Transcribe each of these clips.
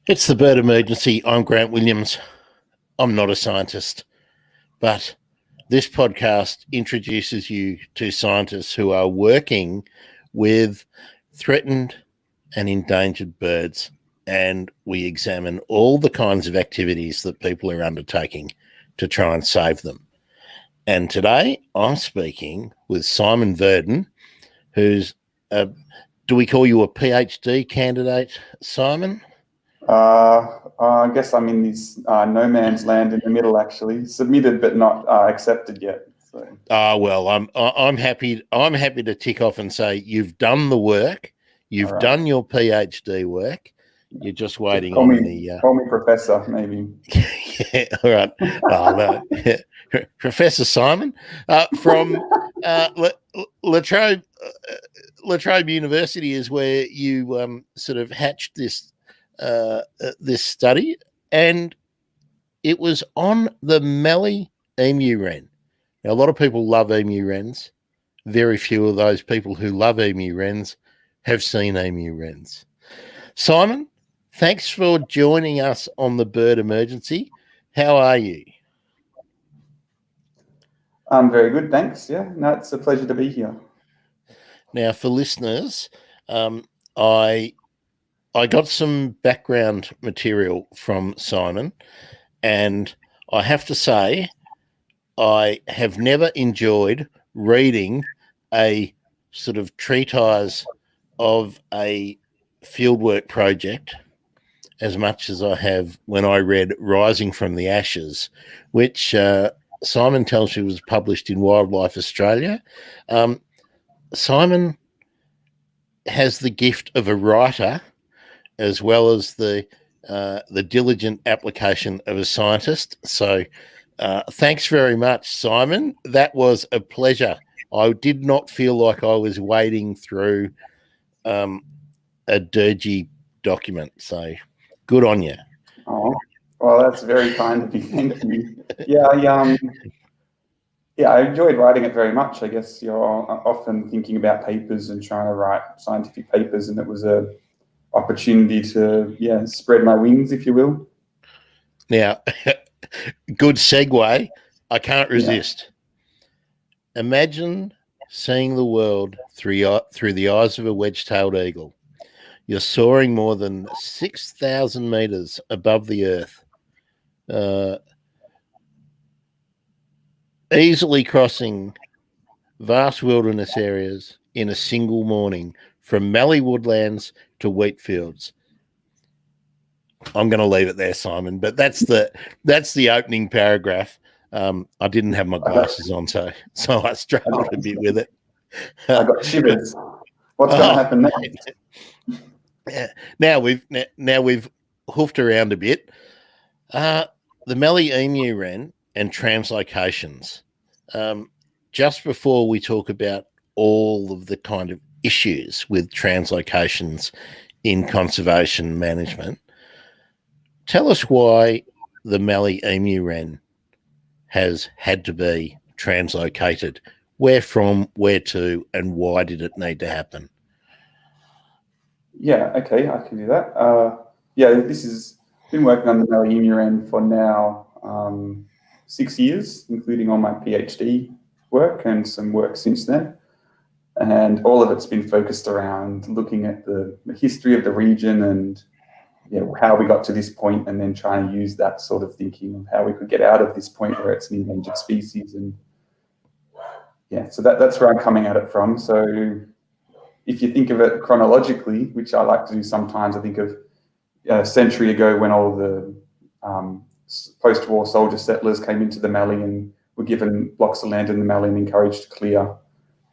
It's the bird emergency. I'm Grant Williams. I'm not a scientist, but this podcast introduces you to scientists who are working with threatened and endangered birds, and we examine all the kinds of activities that people are undertaking to try and save them. And today I'm speaking with Simon Verdon, who's do we call you a PhD candidate, Simon? I guess I'm in this no man's land in the middle. Actually, submitted but not accepted yet. So. Well, I'm happy. I'm happy to tick off and say you've done the work. You've done your PhD work. You're just waiting call me professor, maybe. Yeah, all right. Oh, no. Professor Simon from Latrobe University is where you sort of hatched this study, and it was on the Mallee Emu-wren. Now, a lot of people love emu-wrens. Very few of those people who love emu-wrens have seen emu-wrens. Simon, thanks for joining us on the Bird Emergency. How are you? I'm very good, thanks. Yeah, no, it's a pleasure to be here. Now, for listeners, I got some background material from Simon, and I have to say I have never enjoyed reading a sort of treatise of a fieldwork project as much as I have when I read Rising from the Ashes, which Simon tells me was published in Wildlife Australia. Simon has the gift of a writer as well as the diligent application of a scientist. So thanks very much, Simon. That was a pleasure. I did not feel like I was wading through a dirgy document. So good on you. Oh, well, that's very kind of you. Thank you. Yeah, I enjoyed writing it very much. I guess you're often thinking about papers and trying to write scientific papers, and it was a opportunity to spread my wings, if you will. Now, good segue. I can't resist. Yeah. Imagine seeing the world through the eyes of a wedge-tailed eagle. You're soaring more than 6,000 meters above the earth, easily crossing vast wilderness areas in a single morning, from mallee woodlands to wheat fields. I'm going to leave it there, Simon, but that's the opening paragraph. I didn't have my glasses on, so I struggled a bit with it. I got shivers. What's going to happen next? Now we've hoofed around a bit. The Mallee Emu-wren and translocations. Just before we talk about all of the kind of issues with translocations in conservation management, tell us why the Mallee Emu-wren has had to be translocated. Where from, where to, and why did it need to happen? Yeah, okay, I can do that. This has been working on the Mallee Emu-wren for now 6 years, including all my PhD work and some work since then. And all of it's been focused around looking at the history of the region and how we got to this point, and then trying to use that sort of thinking of how we could get out of this point where it's an endangered species. And so that's where I'm coming at it from. So if you think of it chronologically, which I like to do sometimes, I think of a century ago when all the post-war soldier settlers came into the Mallee and were given blocks of land in the Mallee and encouraged to clear.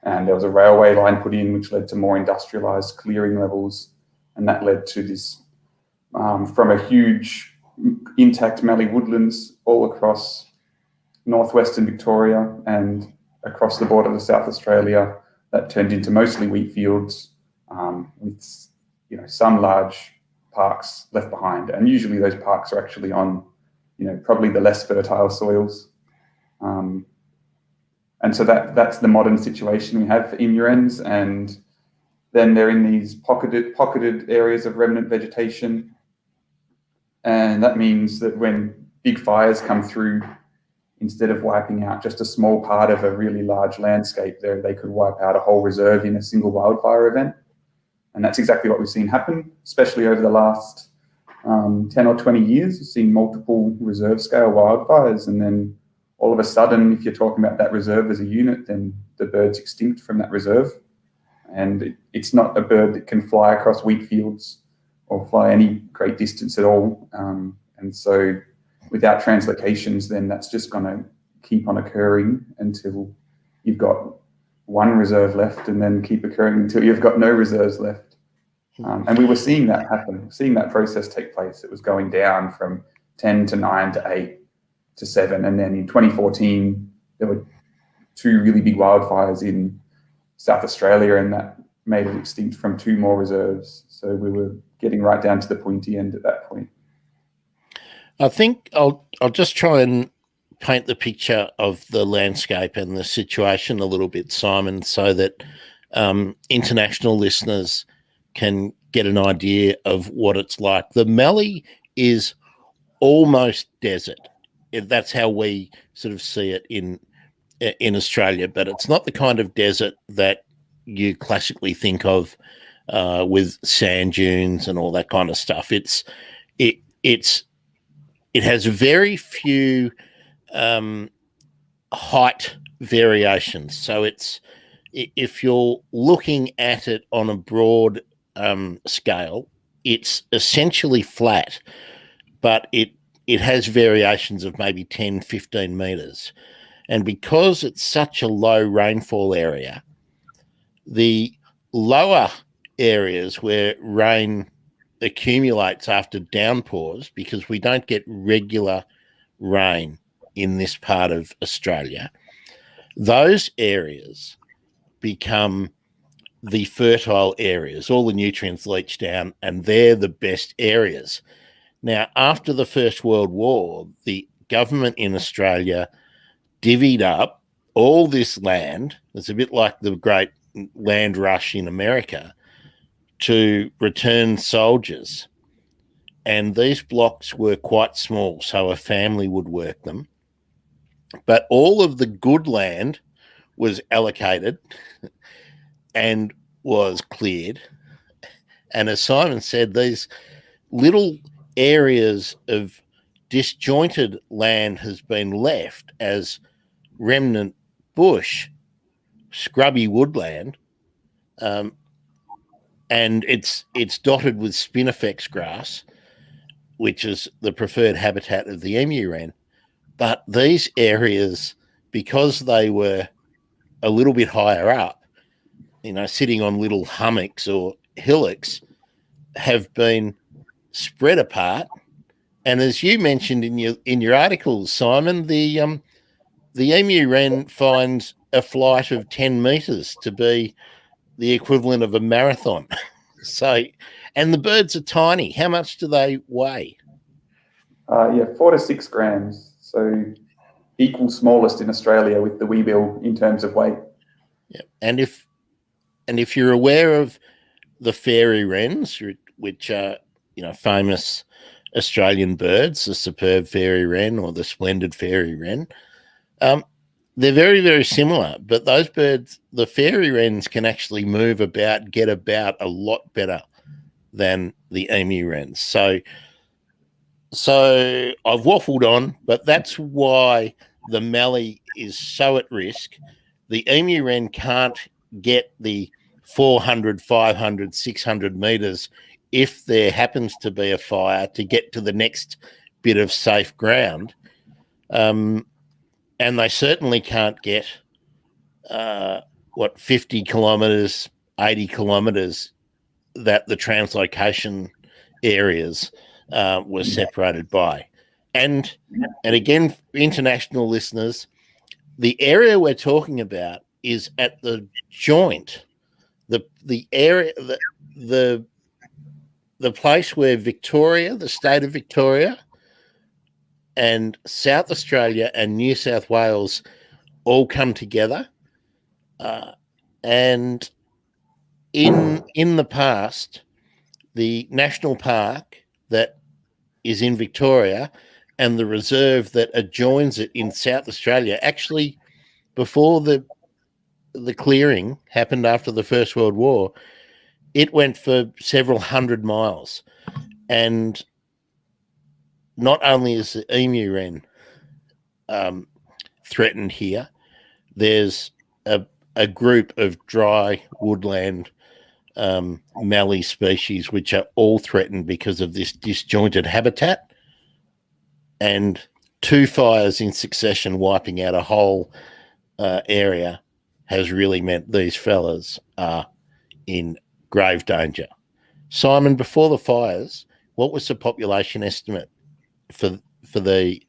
And there was a railway line put in, which led to more industrialised clearing levels. And that led to this, from a huge intact Mallee woodlands all across northwestern Victoria and across the border to South Australia, that turned into mostly wheat fields with some large parks left behind. And usually those parks are actually on probably the less fertile soils. And so that's the modern situation we have for emu-wrens. And then they're in these pocketed areas of remnant vegetation. And that means that when big fires come through, instead of wiping out just a small part of a really large landscape, they could wipe out a whole reserve in a single wildfire event. And that's exactly what we've seen happen, especially over the last 10 or 20 years. We've seen multiple reserve scale wildfires, and then all of a sudden, if you're talking about that reserve as a unit, then the bird's extinct from that reserve. And it's not a bird that can fly across wheat fields or fly any great distance at all. And so without translocations, then that's just going to keep on occurring until you've got one reserve left, and then keep occurring until you've got no reserves left. And we were seeing that happen, seeing that process take place. It was going down from 10 to 9 to 8 to 7. And then in 2014, there were 2 really big wildfires in South Australia, and that made it extinct from 2 more reserves. So we were getting right down to the pointy end at that point. I think I'll just try and paint the picture of the landscape and the situation a little bit, Simon, so that international listeners can get an idea of what it's like. The Mallee is almost desert. That's how we sort of see it in Australia, but it's not the kind of desert that you classically think of with sand dunes and all that kind of stuff. It has very few height variations. So if you're looking at it on a broad scale, it's essentially flat, but it has variations of maybe 10, 15 meters. And because it's such a low rainfall area, the lower areas where rain accumulates after downpours, because we don't get regular rain in this part of Australia, those areas become the fertile areas. All the nutrients leach down, and they're the best areas. Now, after the First World War, the government in Australia divvied up all this land. It's a bit like the great land rush in America, to return soldiers. And these blocks were quite small, so a family would work them. But all of the good land was allocated and was cleared. And as Simon said, these little areas of disjointed land has been left as remnant bush, scrubby woodland, and it's dotted with spinifex grass, which is the preferred habitat of the emu-wren. But these areas, because they were a little bit higher up, sitting on little hummocks or hillocks, have been spread apart. And as you mentioned in your articles, Simon, the emu-wren finds a flight of 10 meters to be the equivalent of a marathon. So, and the birds are tiny. How much do they weigh? 4 to 6 grams. So equal smallest in Australia with the weebill in terms of weight. Yeah. And if you're aware of the fairy wrens, which are, famous Australian birds, the superb fairy wren or the splendid fairy wren, they're very, very similar, but those birds, the fairy wrens, can actually get about a lot better than the emu wrens. So I've waffled on, but that's why the Mallee is so at risk. The emu wren can't get the 400, 500, 600 meters if there happens to be a fire to get to the next bit of safe ground. And they certainly can't get 50 kilometres, 80 kilometres that the translocation areas were separated by. And again, international listeners, the area we're talking about is at the joint, the area, the place where Victoria, the state of Victoria, and South Australia and New South Wales all come together. And in the past, the national park that is in Victoria, and the reserve that adjoins it in South Australia. Actually, before the clearing happened after the First World War, it went for several hundred miles. And not only is the emu wren threatened here, there's a group of dry woodland mallee species which are all threatened because of this disjointed habitat, and 2 fires in succession wiping out a whole area has really meant these fellas are in grave danger. Simon, before the fires, what was the population estimate for the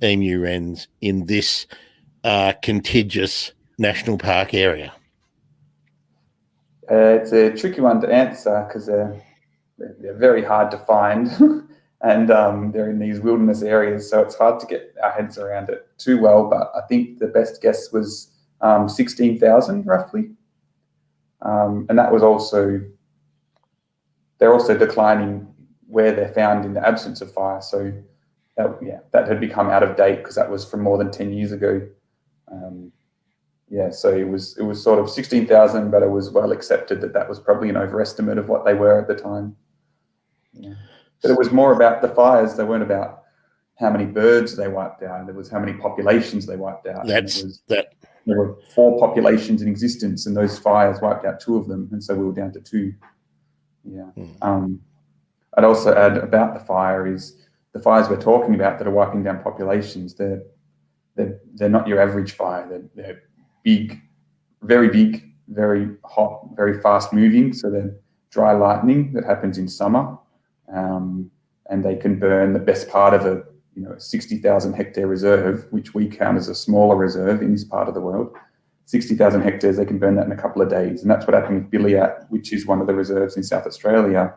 emu wrens in this contiguous national park area? It's a tricky one to answer because they're very hard to find and they're in these wilderness areas, so it's hard to get our heads around it too well, but I think the best guess was 16,000 roughly. And that was they're also declining where they're found in the absence of fire. So that had become out of date because that was from more than 10 years ago. So it was sort of 16,000, but it was well accepted that was probably an overestimate of what they were at the time. Yeah. But it was more about the fires. They weren't about how many birds they wiped out. It was how many populations they wiped out. There were 4 populations in existence, and those fires wiped out 2 of them, and so we were down to 2. Yeah. I'd also add about the fire is the fires we're talking about that are wiping down populations. They're not your average fire. They're big, very hot, very fast moving. So they're dry lightning that happens in summer, and they can burn the best part of a 60,000 hectare reserve, which we count as a smaller reserve in this part of the world. 60,000 hectares, they can burn that in a couple of days. And that's what happened with Billiat, which is one of the reserves in South Australia.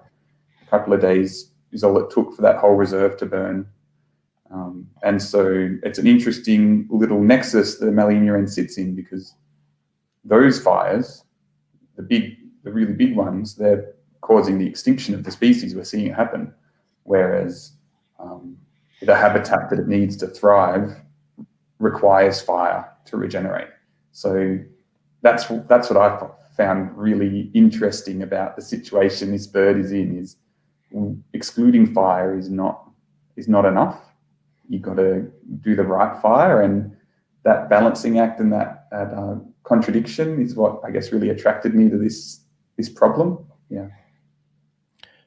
A couple of days is all it took for that whole reserve to burn. And so it's an interesting little nexus that the Mallee Emu-wren sits in, because those fires, the really big ones, they're causing the extinction of the species. We're seeing it happen. Whereas the habitat that it needs to thrive requires fire to regenerate. So that's what I found really interesting about the situation this bird is in. Is excluding fire is not enough. You've got to do the right fire, and that balancing act and that contradiction is what I guess really attracted me to this problem. Yeah.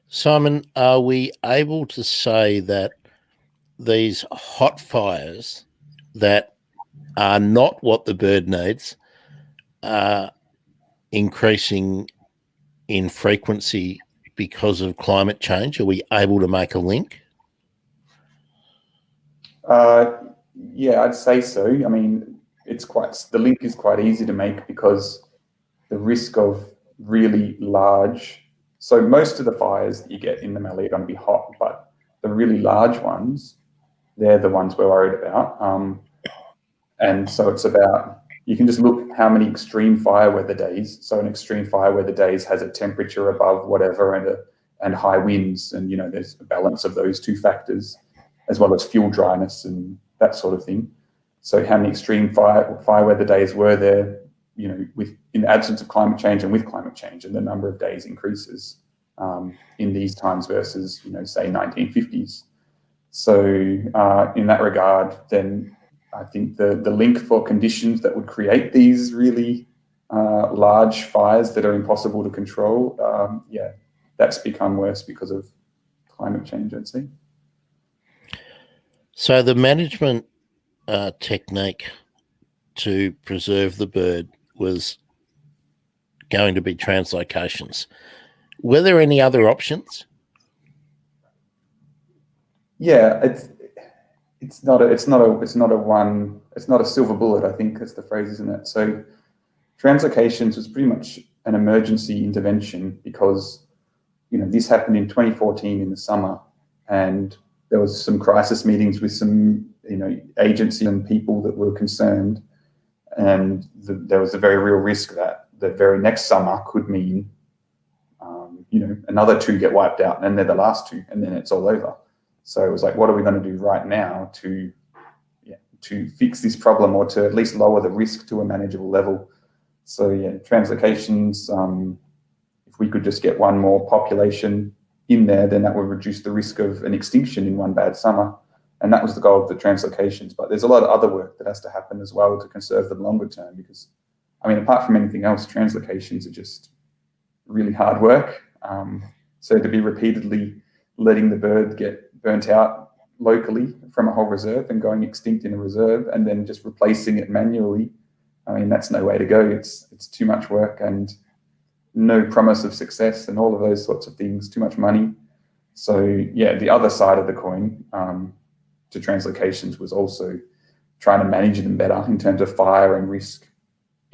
Simon, are we able to say that these hot fires that are not what the bird needs are increasing in frequency because of climate change? Are we able to make a link? Yeah, I'd say so. I mean, the link is quite easy to make because the risk of really large. So most of the fires that you get in the Mallee are going to be hot, but the really large ones, they're the ones we're worried about. And so it's about, you can just look how many extreme fire weather days. So an extreme fire weather days has a temperature above whatever and high winds, and there's a balance of those 2 factors, as well as fuel dryness and that sort of thing. So how many extreme fire weather days were there, in the absence of climate change and with climate change, and the number of days increases in these times versus, say 1950s. So in that regard, then I think the link for conditions that would create these really large fires that are impossible to control, that's become worse because of climate change, I'd say. So the management technique to preserve the bird was going to be translocations. Were there any other options? Yeah, it's not a silver bullet, I think is the phrase, isn't it? So translocations was pretty much an emergency intervention because this happened in 2014 in the summer, and there was some crisis meetings with some agency and people that were concerned, and there was a very real risk that the very next summer could mean another 2 get wiped out, and they're the last 2, and then it's all over. So it was like, what are we going to do right now to fix this problem, or to at least lower the risk to a manageable level? So yeah, translocations, if we could just get one more population in there, then that would reduce the risk of an extinction in one bad summer. And that was the goal of the translocations. But there's a lot of other work that has to happen as well to conserve them longer term, because, I mean, apart from anything else, translocations are just really hard work. So to be repeatedly letting the bird get burnt out locally from a whole reserve and going extinct in a reserve, and then just replacing it manually, I mean, that's no way to go. It's too much work and no promise of success and all of those sorts of things, too much money. So yeah, the other side of the coin to translocations was also trying to manage them better in terms of fire and risk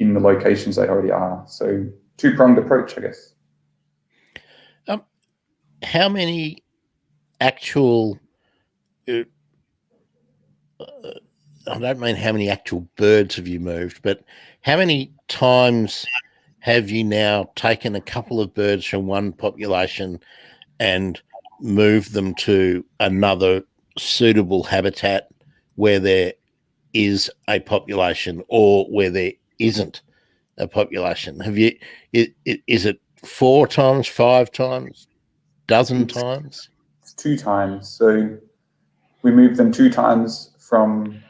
in the locations they already are. So two-pronged approach, I guess. How many actual I don't mean how many actual birds have you moved, but how many times have you now taken a couple of birds from one population and moved them to another suitable habitat where there is a population, or where there isn't a population? Have you? Is it 4 times, 5 times, dozen times? It's 2 times. So we moved them 2 times from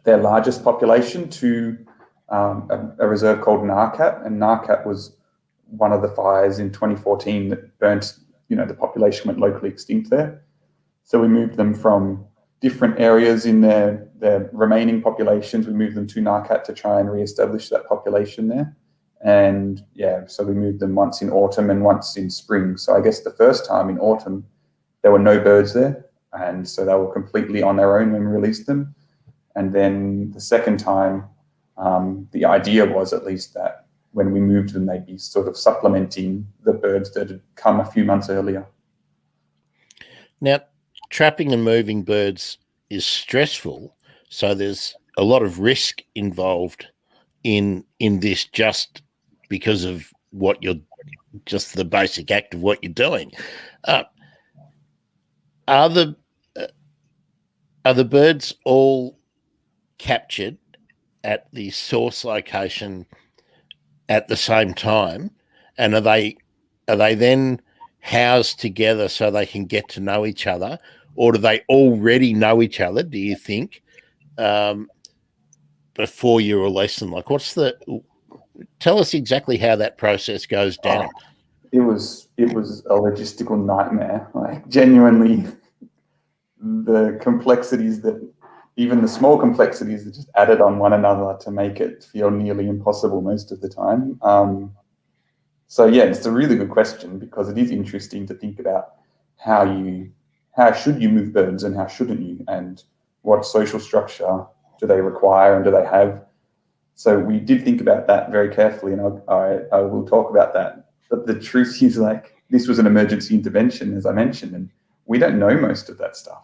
their largest population to a reserve called Narcat, and Narcat was one of the fires in 2014 that burnt, the population went locally extinct there. So we moved them from different areas in their remaining populations. We moved them to Narcat to try and reestablish that population there. And yeah, so we moved them once in autumn and once in spring. So I guess the first time in autumn, there were no birds there. And so they were completely on their own when we released them. And then the second time, the idea was at least that when we moved them, they'd be sort of supplementing the birds that had come a few months earlier. Now, trapping and moving birds is stressful, so there's a lot of risk involved in this, just because of what you're, just the basic act of what you're doing. Are the birds all captured at the source location at the same time, and are they then housed together so they can get to know each other, or do they already know each other, do you think, before you release them? Like, tell us exactly how that process goes down. It was a logistical nightmare. Like, genuinely, the complexities that, even the small complexities that just added on one another to make it feel nearly impossible most of the time. So yeah, it's a really good question, because it is interesting to think about how should you move birds and how shouldn't you, and what social structure do they require and do they have. So we did think about that very carefully, and I will talk about that. But the truth is, like, this was an emergency intervention, as I mentioned, and we don't know most of that stuff.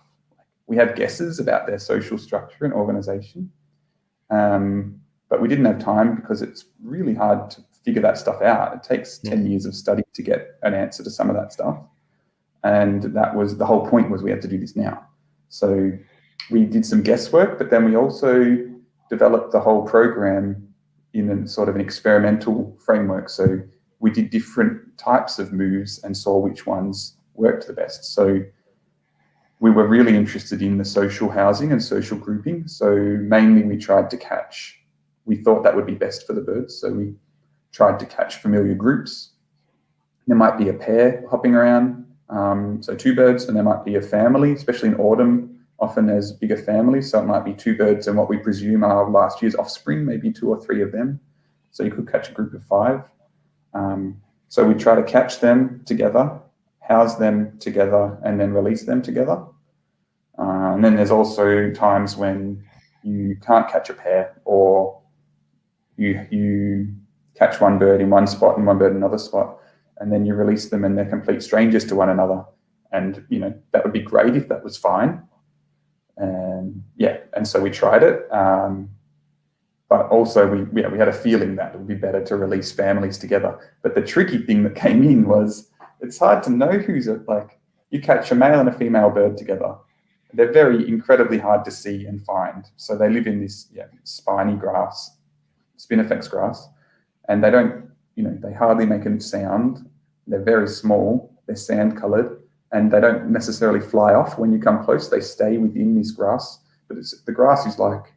We have guesses about their social structure and organization, but we didn't have time, because it's really hard to figure that stuff out. It takes 10 years of study to get an answer to some of that stuff. And that was the whole point, was we had to do this now. So we did some guesswork, but then we also developed the whole program in a sort of an experimental framework. So we did different types of moves and saw which ones worked the best. So we were really interested in the social housing and social grouping. So mainly we thought that would be best for the birds. So we tried to catch familiar groups. There might be a pair hopping around, so 2 birds, and there might be a family, especially in autumn. Often there's bigger families, so it might be 2 birds and what we presume are last year's offspring, maybe 2 or 3 of them. So you could catch a group of 5. So we try to catch them together, house them together, and then release them together. And then there's also times when you can't catch a pair, or you catch one bird in one spot and one bird in another spot, and then you release them and they're complete strangers to one another. And, that would be great if that was fine. And so we tried it. But also we had a feeling that it would be better to release families together. But the tricky thing that came in was, it's hard to know who's you catch a male and a female bird together. They're very incredibly hard to see and find. So they live in this spiny grass, spinifex grass, and they don't, they hardly make a sound. They're very small. They're sand colored, and they don't necessarily fly off when you come close. They stay within this grass. But the grass is like,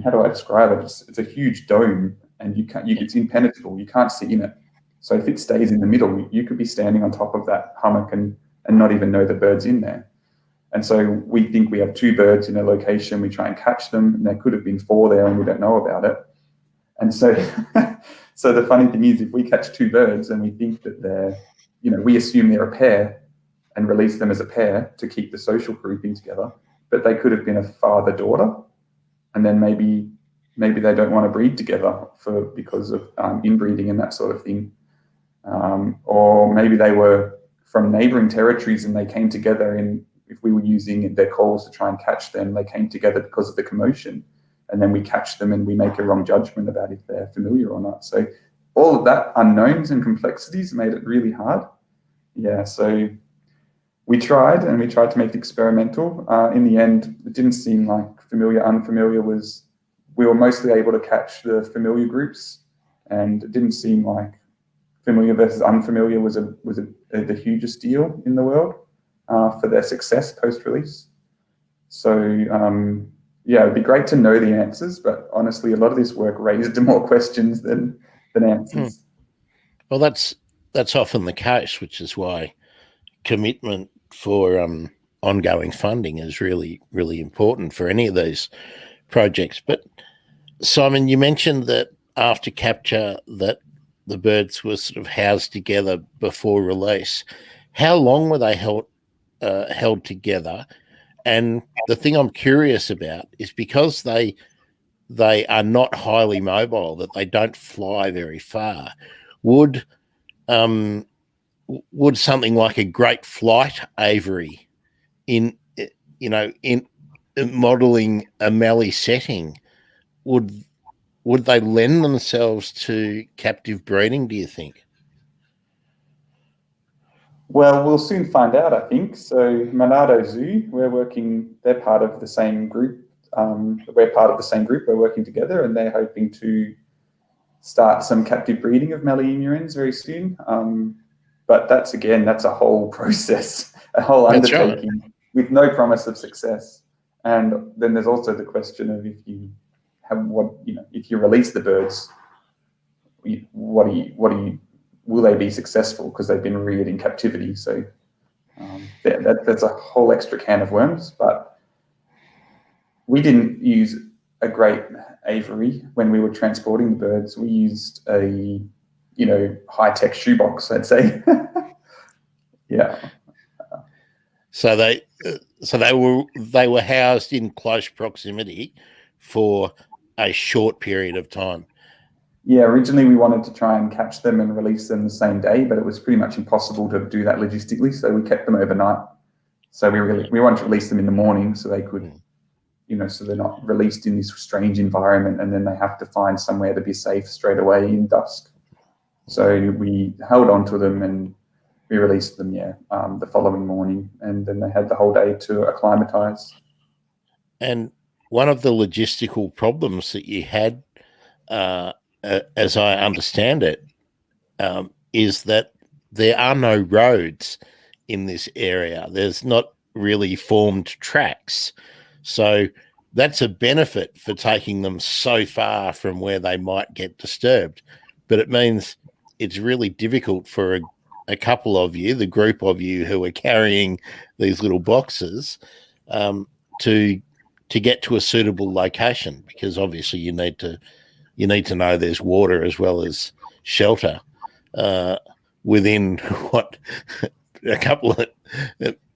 how do I describe it? It's a huge dome, and it's impenetrable. You can't see in it. So if it stays in the middle, you could be standing on top of that hummock and not even know the bird's in there. And so we think we have 2 birds in a location. We try and catch them, and there could have been 4 there, and we don't know about it. And so, so the funny thing is, if we catch 2 birds and we think that they're, we assume they're a pair and release them as a pair to keep the social grouping together, but they could have been a father-daughter, and then maybe they don't want to breed together because of inbreeding and that sort of thing. Or maybe they were from neighboring territories and they came together, and if we were using their calls to try and catch them, they came together because of the commotion, and then we catch them and we make a wrong judgment about if they're familiar or not. So all of that unknowns and complexities made it really hard. Yeah, so we tried to make it experimental. In the end, it didn't seem like familiar, unfamiliar we were mostly able to catch the familiar groups, and it didn't seem like familiar versus unfamiliar was the hugest deal in the world for their success post-release. So it'd be great to know the answers, but honestly, a lot of this work raised more questions than answers. Well, that's often the case, which is why commitment for ongoing funding is really, really important for any of these projects. But Simon, you mentioned that after capture that the birds were sort of housed together before release. How long were they held together? And the thing I'm curious about is because they are not highly mobile, that they don't fly very far. Would something like a great flight aviary in modeling a Mallee setting, would they lend themselves to captive breeding, do you think? Well, we'll soon find out, I think. So Monado Zoo, they're part of the same group. We're part of the same group. We're working together, and they're hoping to start some captive breeding of Mallee Emu-wrens very soon. But that's a whole process, a whole undertaking with no promise of success. And then there's also the question of if you release the birds, will they be successful because they've been reared in captivity? So that's a whole extra can of worms. But we didn't use a great aviary when we were transporting the birds. We used a high-tech shoebox, I'd say. Yeah. So they were housed in close proximity for a short period of time. Yeah, originally we wanted to try and catch them and release them the same day, but it was pretty much impossible to do that logistically. So we kept them overnight. So we wanted to release them in the morning so they could, so they're not released in this strange environment and then they have to find somewhere to be safe straight away in dusk. So we held on to them and we released them, the following morning, and then they had the whole day to acclimatize. And one of the logistical problems that you had, as I understand it, is that there are no roads in this area. There's not really formed tracks. So that's a benefit for taking them so far from where they might get disturbed. But it means it's really difficult for a couple of you, the group of you who are carrying these little boxes, to get to a suitable location, because obviously you need to know there's water as well as shelter within a couple of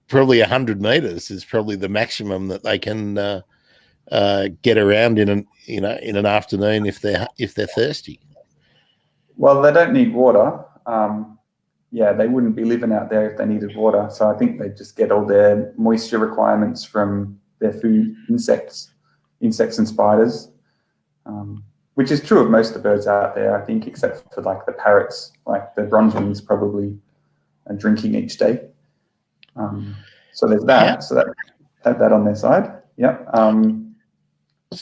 probably 100 meters is probably the maximum that they can get around in an afternoon if they're thirsty. Well, they don't need water. They wouldn't be living out there if they needed water. So I think they just get all their moisture requirements from their food, insects and spiders, which is true of most of the birds out there, I think, except for like the parrots, like the bronze wings probably are drinking each day. So there's that. So that had that on their side. Yeah.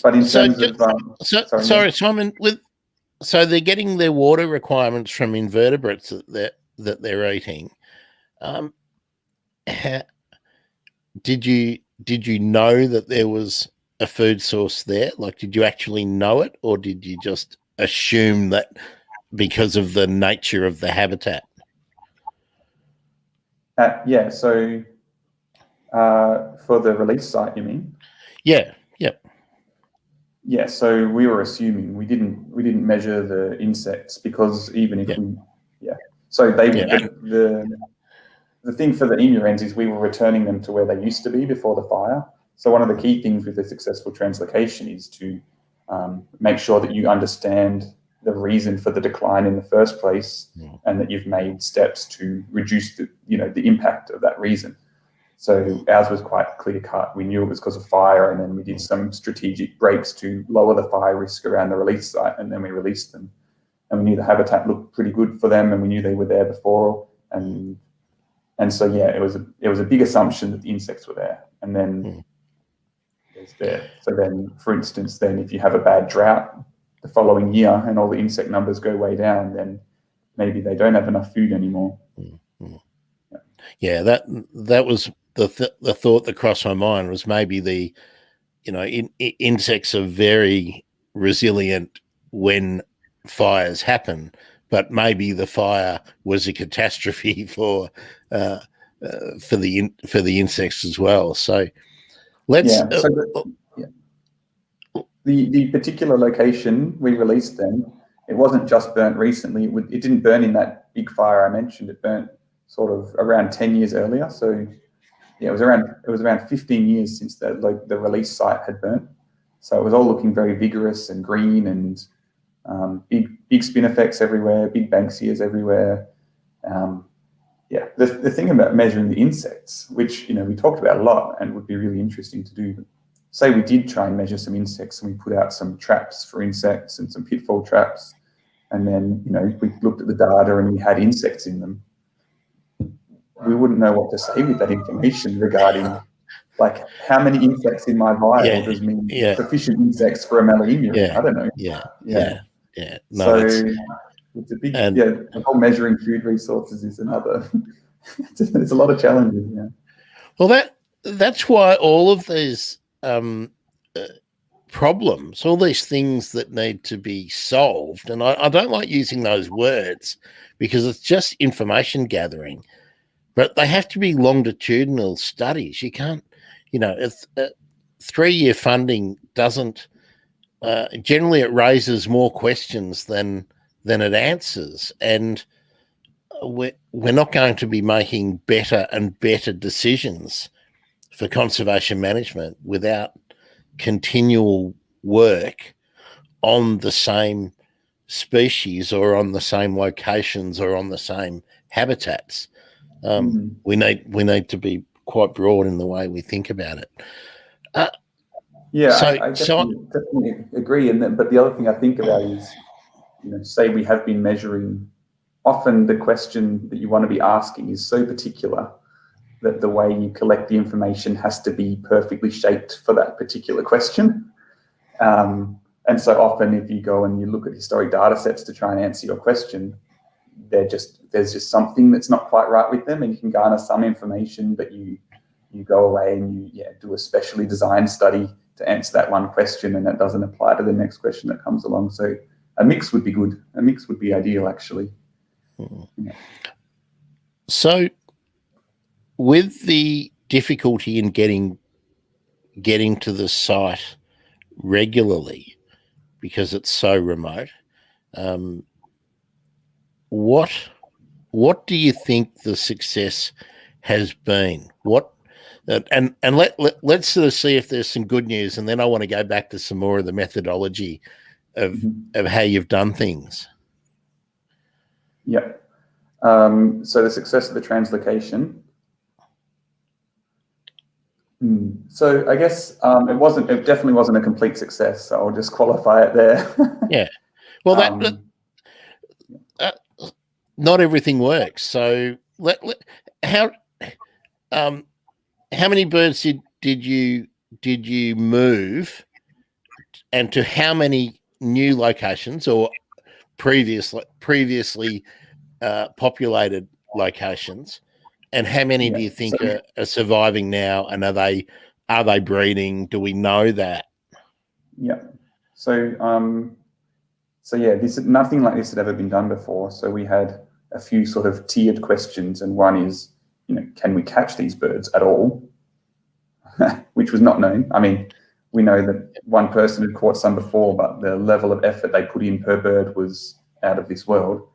But in terms of sorry, Simon, so they're getting their water requirements from invertebrates that they're eating. Did you know that there was a food source there? Like, did you actually know it, or did you just assume that because of the nature of the habitat? Yeah. So for the release site, you mean? Yeah. Yep. Yeah. So we were assuming we didn't measure the insects because even if we, yeah. So the thing for the emu-wrens is we were returning them to where they used to be before the fire. So one of the key things with the successful translocation is to make sure that you understand the reason for the decline in the first place, and that you've made steps to reduce the impact of that reason. So ours was quite clear cut. We knew it was because of fire, and then we did some strategic breaks to lower the fire risk around the release site, and then we released them. And we knew the habitat looked pretty good for them, and we knew they were there before, and so yeah, it was a big assumption that the insects were there, and then it's there. So then, for instance, then if you have a bad drought the following year and all the insect numbers go way down, then maybe they don't have enough food anymore. Yeah, that was the thought that crossed my mind, was maybe insects are very resilient when fires happen, but maybe the fire was a catastrophe for the insects as well. So let's. The particular location we released them, it wasn't just burnt recently. It didn't burn in that big fire I mentioned. It burnt sort of around 10 years earlier. So yeah, it was around 15 years since the release site had burnt. So it was all looking very vigorous and green, and big spinifex everywhere, big banksias everywhere. Yeah, the thing about measuring the insects, which we talked about a lot and would be really interesting to do. Say we did try and measure some insects, and we put out some traps for insects and some pitfall traps, and then we looked at the data and we had insects in them. We wouldn't know what to say with that information regarding, like, how many insects in my vial does mean sufficient insects for a Mallee emu? I don't know. No, so it's a big the whole measuring food resources is another. There's a lot of challenges. Yeah. Well, that's why all of these problems, all these things that need to be solved, and I don't like using those words because it's just information gathering, but they have to be longitudinal studies. You can't, if 3-year funding doesn't, generally it raises more questions than it answers, and we're not going to be making better and better decisions for conservation management without continual work on the same species or on the same locations or on the same habitats. We need to be quite broad in the way we think about it. I definitely agree. But the other thing I think about is, say we have been measuring. Often the question that you want to be asking is so particular that the way you collect the information has to be perfectly shaped for that particular question. And so often if you go and you look at historic data sets to try and answer your question, there's just something that's not quite right with them, and you can garner some information, but you go away and you do a specially designed study to answer that one question, and that doesn't apply to the next question that comes along. So a mix would be good. A mix would be ideal, actually. Yeah. So with the difficulty in getting to the site regularly because it's so remote, what do you think the success has been? Let's sort of see if there's some good news, and then I want to go back to some more of the methodology of how you've done things. Yeah. So the success of the translocation. So I guess it definitely wasn't a complete success. So I'll just qualify it there. Yeah. Well, not everything works. So How many birds did you move, and to how many new locations or previously populated locations, and how many do you think are surviving now, and are they breeding? Do we know that? Yeah. So yeah, nothing like this had ever been done before. So we had a few sort of tiered questions, and one is, can we catch these birds at all? Which was not known. I mean, we know that one person had caught some before, but the level of effort they put in per bird was out of this world.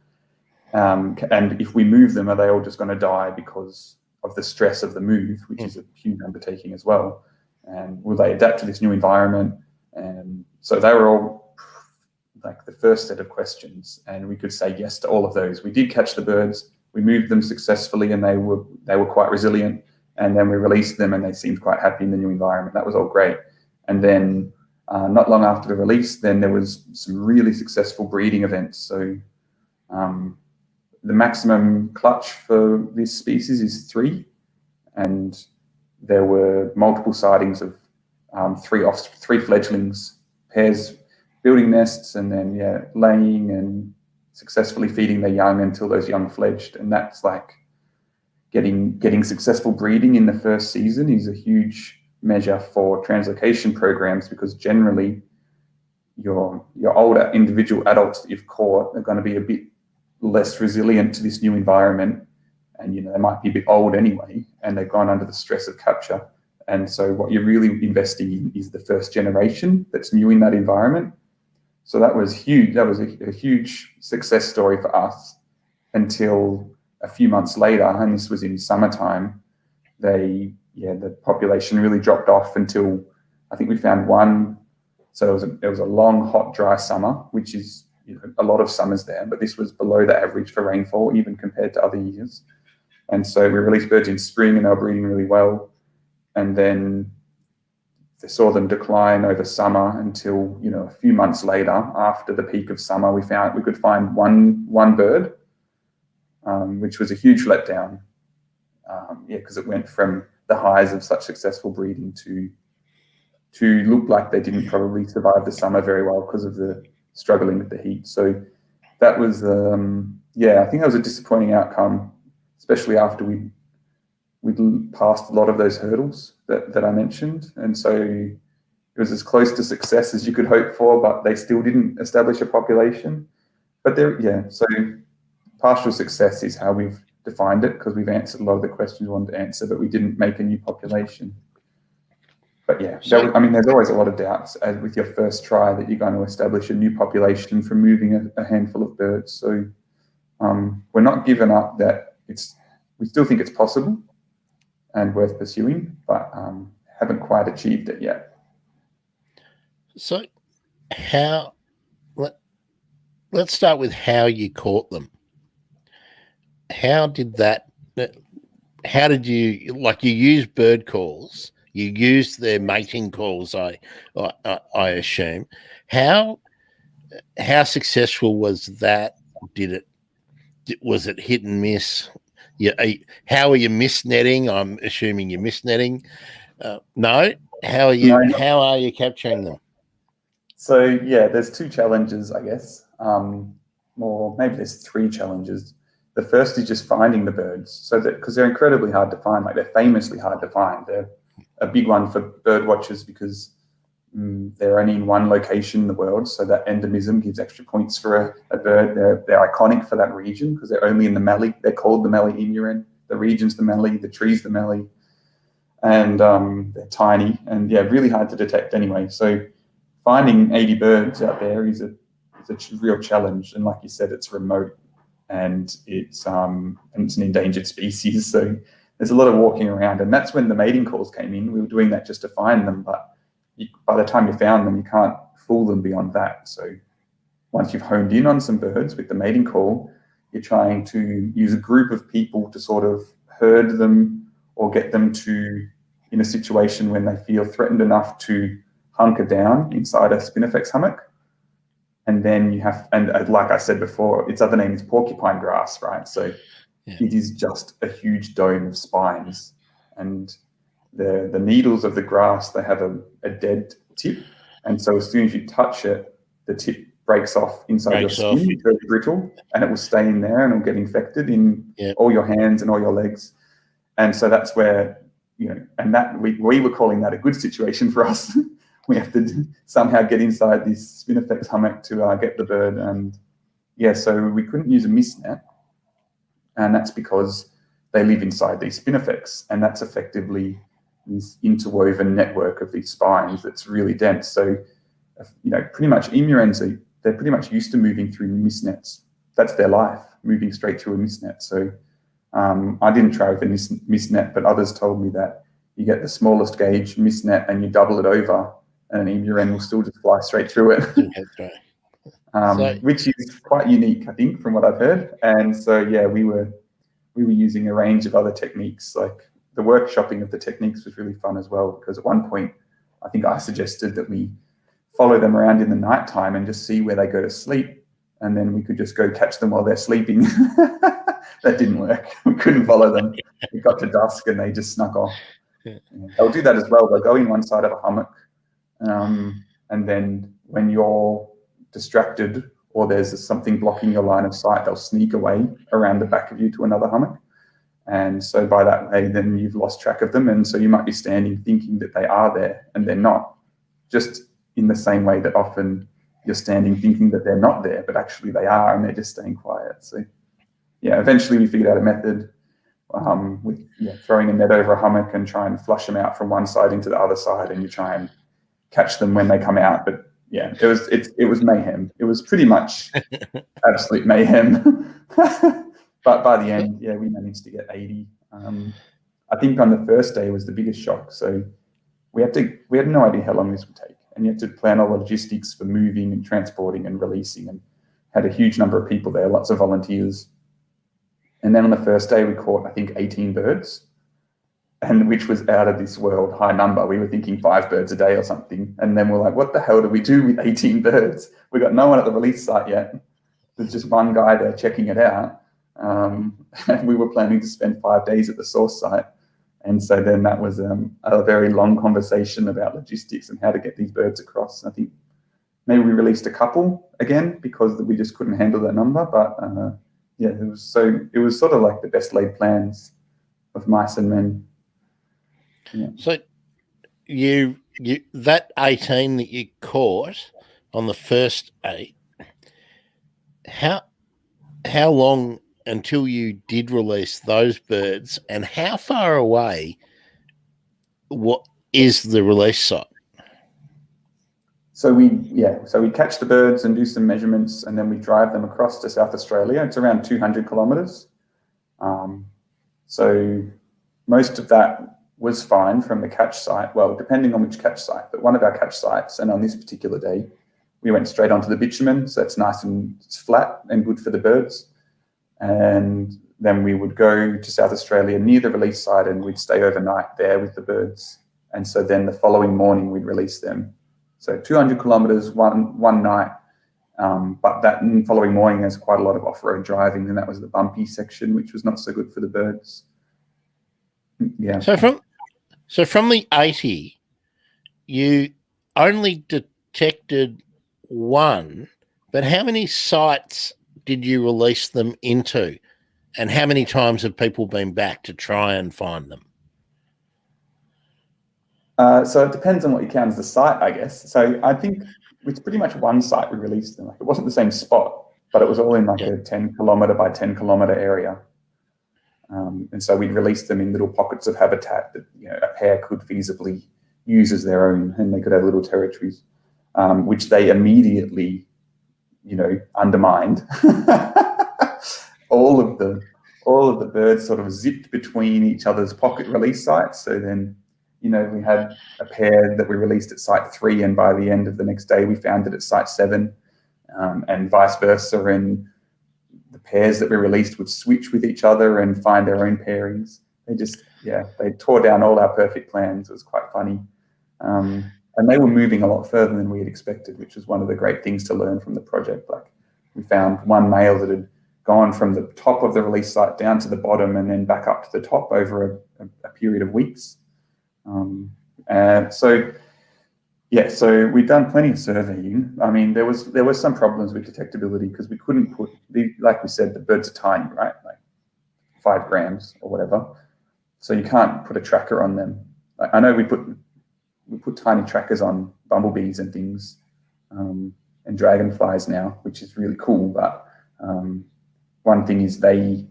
And if we move them, are they all just going to die because of the stress of the move, which is a huge undertaking as well? And will they adapt to this new environment? And so they were all like the first set of questions, and we could say yes to all of those. We did catch the birds, we moved them successfully, and they were quite resilient. And then we released them, and they seemed quite happy in the new environment. That was all great. And then not long after the release, then there was some really successful breeding events. So the maximum clutch for this species is 3, and there were multiple sightings of 3 fledglings, pairs building nests, and then laying and successfully feeding their young until those young fledged. And that's like getting successful breeding in the first season is a huge measure for translocation programs, because generally your older individual adults that you've caught are going to be a bit less resilient to this new environment, and they might be a bit old anyway, and they've gone under the stress of capture. And so what you're really investing in is the first generation that's new in that environment. So that was huge. That was a huge success story for us until a few months later, and this was in summertime. The population really dropped off until I think we found one. So it was a long, hot, dry summer, which is a lot of summers there, but this was below the average for rainfall, even compared to other years. And so we released birds in spring, and they were breeding really well. And then they saw them decline over summer until a few months later, after the peak of summer, we could find one bird, which was a huge letdown. Because it went from the highs of such successful breeding to look like they didn't probably survive the summer very well because of the struggling with the heat. So that was, I think that was a disappointing outcome, especially after we'd passed a lot of those hurdles that I mentioned. And so it was as close to success as you could hope for, but they still didn't establish a population. But so partial success is how we've defined it, because we've answered a lot of the questions we wanted to answer, but we didn't make a new population. But there's always a lot of doubts with your first try that you're going to establish a new population from moving a handful of birds. So we're not giving up that we still think it's possible and worth pursuing, but haven't quite achieved it yet. So let's start with how you caught them. How did you use bird calls? You used their mating calls, I assume. How successful was that? Was it hit and miss? How are you misnetting? I'm assuming you're misnetting. No. How are you capturing them? So there's 2 challenges, I guess. Maybe there's 3 challenges. The first is just finding the birds, so that because they're incredibly hard to find, like they're famously hard to find. They're a big one for bird watchers because they're only in one location in the world, so that endemism gives extra points for a bird. They're iconic for that region because they're only in the Mallee. They're called the Mallee Emu-wren. The region's the Mallee, the tree's the Mallee, and they're tiny and really hard to detect anyway. So finding 80 birds out there is a real challenge, and like you said, it's remote. And it's an endangered species, so there's a lot of walking around, and that's when the mating calls came in. We were doing that just to find them, but by the time you found them, you can't fool them beyond that. So once you've honed in on some birds with the mating call, you're trying to use a group of people to sort of herd them or get them to in a situation when they feel threatened enough to hunker down inside a spinifex hummock. And then and like I said before, its other name is porcupine grass, right? So it is just a huge dome of spines. and the needles of the grass, they have a dead tip, and so as soon as you touch it, the tip breaks off inside your skin. It's very brittle, and it will stay in there and it'll get infected in all your hands and all your legs. And so that's where, and that we were calling that a good situation for us. We have to somehow get inside this spinifex hummock to get the bird. And so we couldn't use a mist net, and that's because they live inside these spinifex, and that's effectively this interwoven network of these spines that's really dense. So, pretty much emu-wrens, they're pretty much used to moving through mist nets. That's their life, moving straight through a mist net. So I didn't try with a mist net, but others told me that you get the smallest gauge mist net and you double it over, and an emu-wren will still just fly straight through it. That's right. Which is quite unique, I think, from what I've heard. And so, we were using a range of other techniques. Like the workshopping of the techniques was really fun as well, because at one point, I think I suggested that we follow them around in the nighttime and just see where they go to sleep, and then we could just go catch them while they're sleeping. That didn't work. We couldn't follow them. It got to dusk and they just snuck off. They'll do that as well. They'll go in one side of a hummock, and then when you're distracted or there's something blocking your line of sight, they'll sneak away around the back of you to another hummock. And so by that way, then you've lost track of them. And so you might be standing thinking that they are there and they're not, just in the same way that often you're standing thinking that they're not there, but actually they are, and they're just staying quiet. So eventually we figured out a method with throwing a net over a hummock and try and flush them out from one side into the other side, and you try and catch them when they come out. But it was mayhem. It was pretty much absolute mayhem. But by the end, we managed to get 80. I think on the first day was the biggest shock. So we had no idea how long this would take, and you had to plan all the logistics for moving and transporting and releasing, and had a huge number of people there, lots of volunteers. And then on the first day, we caught, I think, 18 birds, and which was out of this world high number. We were thinking 5 birds a day or something. And then we're like, what the hell do we do with 18 birds? We got no one at the release site yet. There's just one guy there checking it out. And we were planning to spend 5 days at the source site. And so then that was a very long conversation about logistics and how to get these birds across. I think maybe we released a couple again because we just couldn't handle that number. But it was sort of like the best laid plans of mice and men. Yeah. So you that 18 that you caught on the first 8, how long until you did release those birds, and how far away what is the release site? So we catch the birds and do some measurements, and then we drive them across to South Australia. It's around 200 kilometres. So most of that was fine from the catch site. Well, depending on which catch site, but one of our catch sites, and on this particular day, we went straight onto the bitumen, so it's nice and it's flat and good for the birds. And then we would go to South Australia near the release site, and we'd stay overnight there with the birds. And so then the following morning we'd release them. So 200 kilometres one night, but that following morning there's quite a lot of off-road driving, and that was the bumpy section, which was not so good for the birds. Yeah. So from the 80, you only detected 1, but how many sites did you release them into, and how many times have people been back to try and find them? So it depends on what you count as the site, I guess. So I think it's pretty much one site we released them. Like, it wasn't the same spot, but it was all in a 10 kilometre by 10 kilometre area. And so we'd release them in little pockets of habitat that a pair could feasibly use as their own, and they could have little territories, which they immediately, undermined. all of the birds sort of zipped between each other's pocket release sites. So then, we had a pair that we released at site 3, and by the end of the next day, we found it at site 7, and vice versa. And the pairs that we released would switch with each other and find their own pairings. They tore down all our perfect plans. It was quite funny. And they were moving a lot further than we had expected, which was one of the great things to learn from the project. Like, we found one male that had gone from the top of the release site down to the bottom and then back up to the top over a period of weeks. So we've done plenty of surveying. I mean, there was some problems with detectability because we couldn't put like we said, the birds are tiny, right? Like 5 grams or whatever. So you can't put a tracker on them. I know we put tiny trackers on bumblebees and things, and dragonflies now, which is really cool. But one thing is they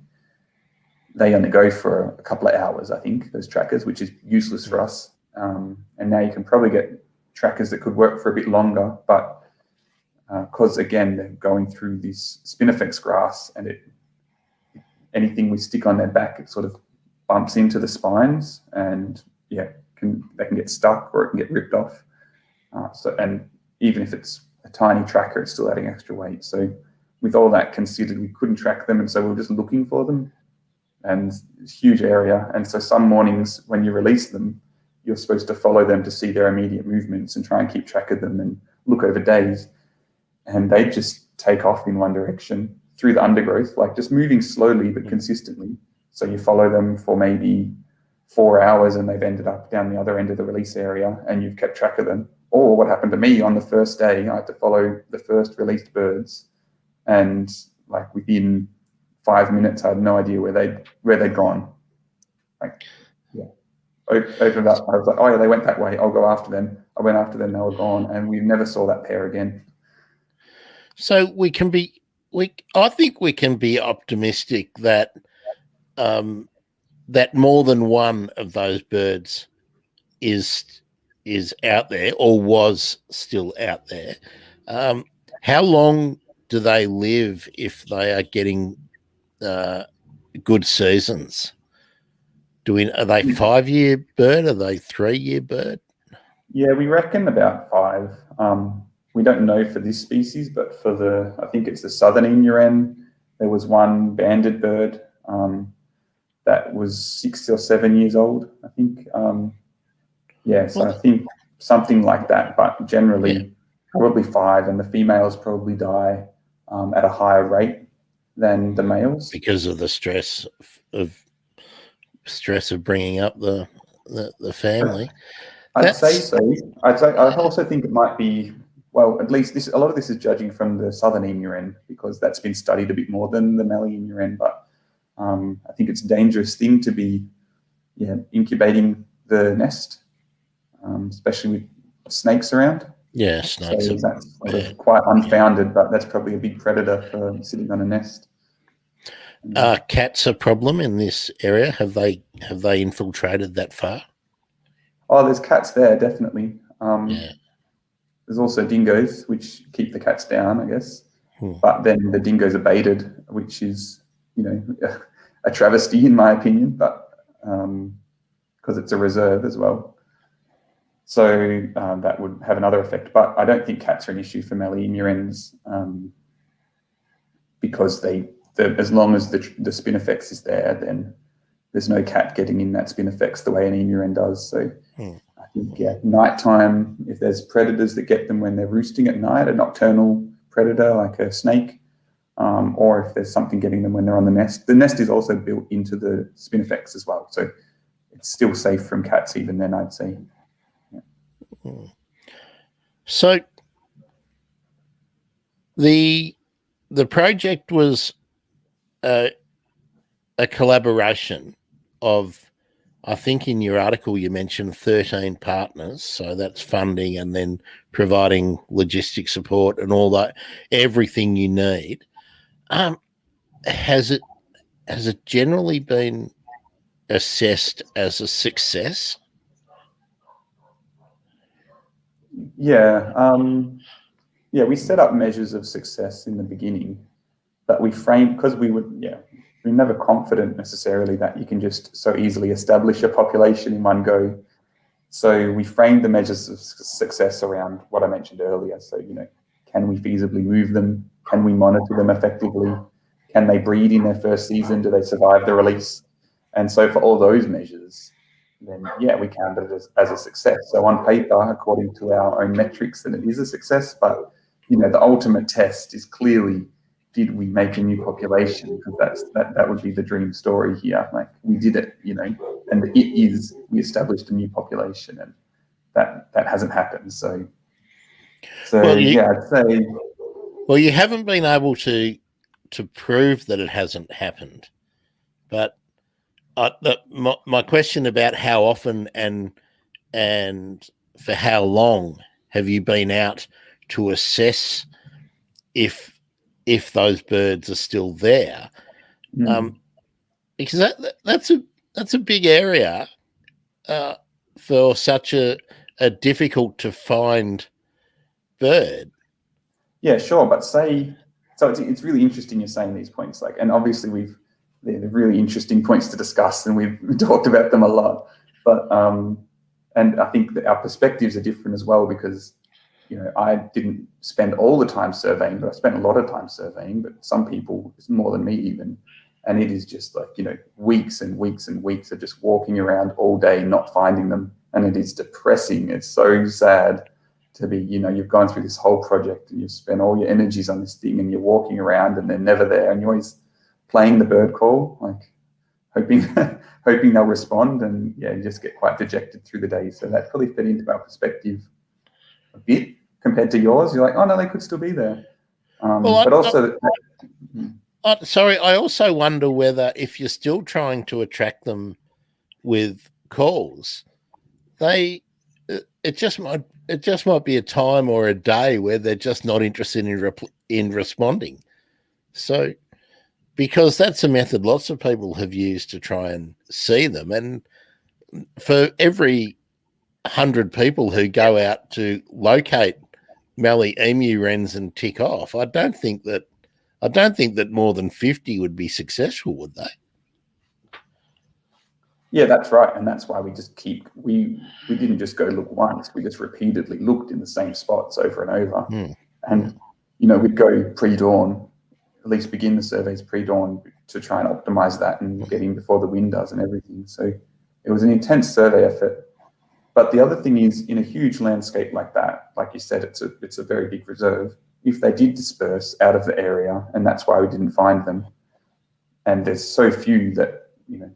only go for a couple of hours, I think, those trackers, which is useless for us. And now you can probably get trackers that could work for a bit longer, but because again they're going through this spinifex grass, and anything we stick on their back, it sort of bumps into the spines, and they can get stuck or it can get ripped off. And even if it's a tiny tracker, it's still adding extra weight. So with all that considered, we couldn't track them, and so we were just looking for them, and it's a huge area. And so some mornings when you release them, you're supposed to follow them to see their immediate movements and try and keep track of them and look over days. And they just take off in one direction through the undergrowth, like just moving slowly but consistently. So you follow them for maybe 4 hours and they've ended up down the other end of the release area and you've kept track of them. Or what happened to me on the first day, I had to follow the first released birds, and like within 5 minutes, I had no idea where they'd gone. Opened up, I was like, oh yeah, they went that way, I'll go after them. I went after them, they were gone, and we never saw that pair again. So I think we can be optimistic that that more than one of those birds is out there, or was still out there. How long do they live if they are getting good seasons? Are they 5-year bird? Are they 3-year bird? Yeah, we reckon about 5. We don't know for this species, but for I think it's the southern emu-wren, there was one banded bird that was 6 or 7 years old, I think. I think something like that, but generally probably 5, and the females probably die at a higher rate than the males because of the stress of bringing up the family. I'd say so. I also think it might be, well, at least a lot of this is judging from the southern emu-wren, because that's been studied a bit more than the Mallee Emu-wren. But I think it's a dangerous thing to be incubating the nest, especially with snakes around. Yeah, snakes. So that's sort of quite unfounded, but that's probably a big predator for sitting on a nest. Are cats a problem in this area? Have they infiltrated that far? Oh, there's cats there, definitely. There's also dingoes, which keep the cats down, I guess. But then the dingoes are baited, which is, a travesty in my opinion, but because it's a reserve as well. So that would have another effect. But I don't think cats are an issue for Mallee Emu-wrens, because as long as the spinifex is there, then there's no cat getting in that spinifex the way an emu-wren does. So I think, nighttime, if there's predators that get them when they're roosting at night, a nocturnal predator like a snake, or if there's something getting them when they're on the nest. The nest is also built into the spinifex as well, so it's still safe from cats even then, I'd say. So the project was a collaboration of, I think in your article you mentioned 13 partners, so that's funding and then providing logistic support and all that, everything you need. Has it generally been assessed as a success? We set up measures of success in the beginning, but we framed, because we're never confident necessarily that you can just so easily establish a population in one go. So we framed the measures of success around what I mentioned earlier. So, can we feasibly move them? Can we monitor them effectively? Can they breed in their first season? Do they survive the release? And so for all those measures, then we counted it as a success. So on paper, according to our own metrics, then it is a success. But, the ultimate test is clearly, did we make a new population? Because that would be the dream story here. Like, we did it, and we established a new population, and that hasn't happened. So yeah, I'd say. Well, you haven't been able to prove that it hasn't happened, but my question about how often and for how long have you been out to assess if those birds are still there? Because that's a big area for such a difficult to find bird. Yeah, sure, but it's really interesting you're saying these points, like, and obviously they're really interesting points to discuss, and we've talked about them a lot. But and I think that our perspectives are different as well, because I didn't spend all the time surveying, but I spent a lot of time surveying. But some people, it's more than me even, and it is just like weeks and weeks and weeks of just walking around all day not finding them, and it is depressing. It's so sad to be, you've gone through this whole project and you've spent all your energies on this thing, and you're walking around and they're never there, and you're always playing the bird call, like hoping they'll respond, and you just get quite dejected through the day. So that probably fed into our perspective a bit compared to yours. You're like, oh no, they could still be there. But also, sorry, I also wonder whether, if you're still trying to attract them with calls, it just might be a time or a day where they're just not interested in responding. So, because that's a method lots of people have used to try and see them, and for every 100 people who go out to locate Mallee Emu-wrens and tick off, I don't think that more than 50 would be successful, would they? Yeah, that's right, and that's why we didn't just go look once. We just repeatedly looked in the same spots over and over. And we'd go pre-dawn, at least begin the surveys pre-dawn, to try and optimize that and get in before the wind does and everything. So it was an intense survey effort. But the other thing is, in a huge landscape like that, like you said, it's a very big reserve. If they did disperse out of the area, and that's why we didn't find them, and there's so few that,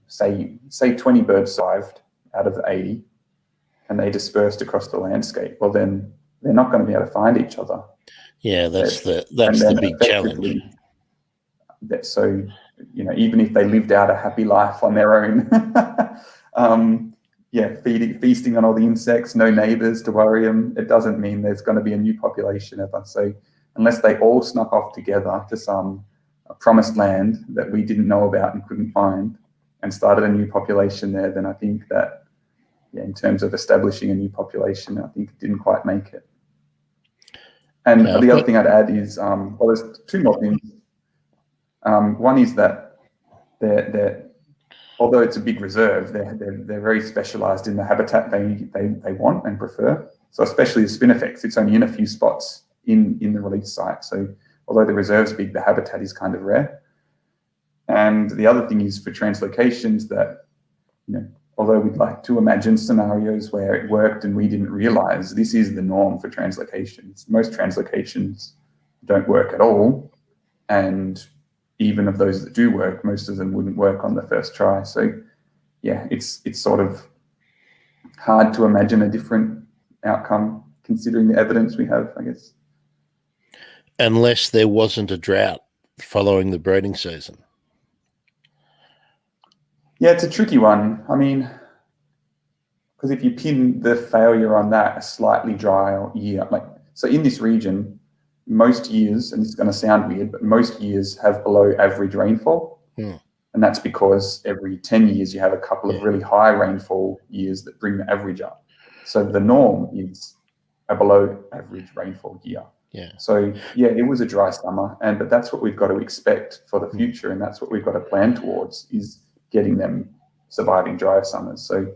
say 20 birds survived out of the 80, and they dispersed across the landscape, well, then they're not going to be able to find each other. Yeah, that's the big challenge. So, even if they lived out a happy life on their own, feasting on all the insects, no neighbors to worry them, it doesn't mean there's going to be a new population ever. So unless they all snuck off together to some promised land that we didn't know about and couldn't find, and started a new population there, then I think that, in terms of establishing a new population, I think it didn't quite make it. And the other thing I'd add is, there's two more things. One is that they're although it's a big reserve, they're very specialised in the habitat they want and prefer. So especially the spinifex, it's only in a few spots in the release site. So although the reserve's big, the habitat is kind of rare. And the other thing is, for translocations, that although we'd like to imagine scenarios where it worked and we didn't realise, this is the norm for translocations. Most translocations don't work at all, and even of those that do work, most of them wouldn't work on the first try. So it's sort of hard to imagine a different outcome considering the evidence we have, I guess. Unless there wasn't a drought following the breeding season. Yeah, it's a tricky one. I mean, because if you pin the failure on that, a slightly drier year, so in this region, most years, and it's going to sound weird, but most years have below average rainfall. And that's because every 10 years you have a couple of really high rainfall years that bring the average up. So the norm is a below average rainfall year. Yeah. So it was a dry summer, but that's what we've got to expect for the future, and that's what we've got to plan towards, is getting them surviving drier summers. So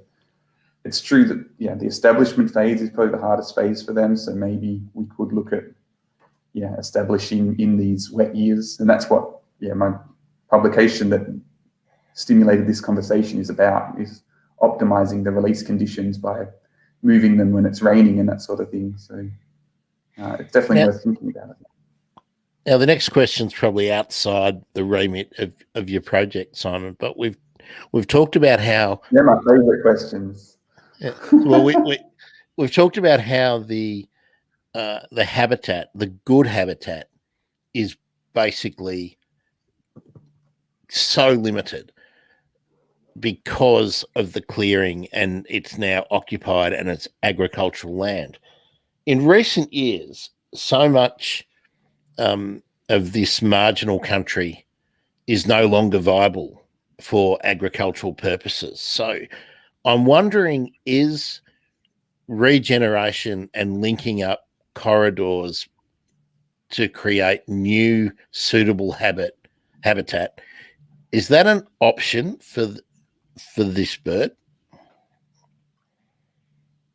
it's true that the establishment phase is probably the hardest phase for them. So maybe we could look at establishing in these wet years, and that's what my publication that stimulated this conversation is about, is optimizing the release conditions by moving them when it's raining and that sort of thing. So it's definitely worth thinking about it. Now, the next question's probably outside the remit of your project, Simon, but we've talked about how They're my favourite questions. well we've talked about how the habitat, the good habitat, is basically so limited because of the clearing, and it's now occupied and it's agricultural land. In recent years, so much of this marginal country is no longer viable for agricultural purposes. So I'm wondering, is regeneration and linking up corridors to create new suitable habitat, is that an option for this bird?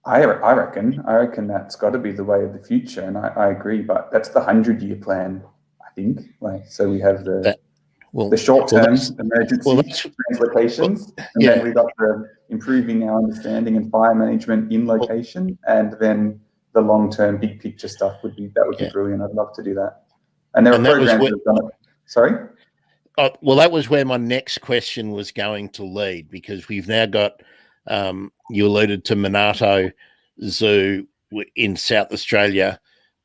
I reckon that's got to be the way of the future, and I agree. But that's the 100-year plan, I think. So we have the short-term emergency translocations, and then we got the improving our understanding and fire management in location, and then the long-term big picture stuff would be brilliant. I'd love to do that. And there are programs that have done it. Sorry? Well, that was where my next question was going to lead, because we've now got, you alluded to Monarto Zoo in South Australia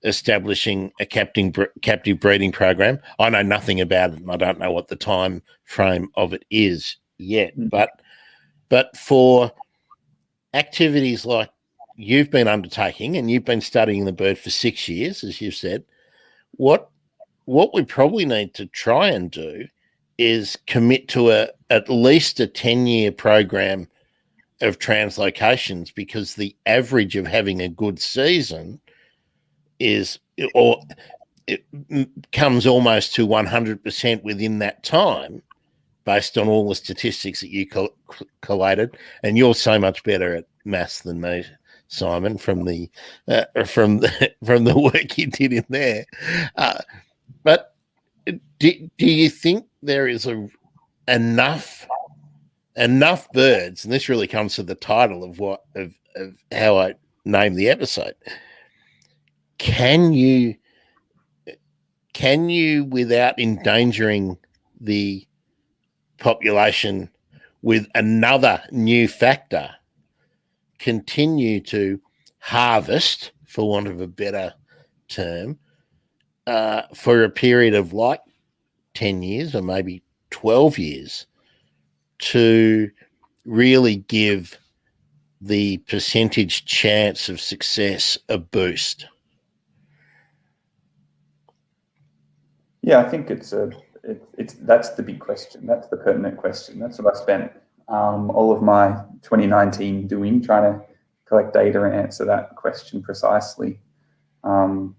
establishing a captive breeding program. I know nothing about it, and I don't know what the time frame of it is yet. But for activities like you've been undertaking, and you've been studying the bird for 6 years, as you've said, what we probably need to try and do is commit to at least a 10-year program of translocations, because the average of having a good season it comes almost to 100% within that time, based on all the statistics that you collated. And you're so much better at maths than me, Simon, from the work you did in there. But do you think there is enough birds, and this really comes to the title of how I named the episode? Can you, without endangering the population with another new factor, continue to harvest, for want of a better term, for a period of like 10 years or maybe 12 years, to really give the percentage chance of success a boost? Yeah, I think that's the big question. That's the pertinent question. That's what I spent all of my 2019 doing, trying to collect data and answer that question precisely. And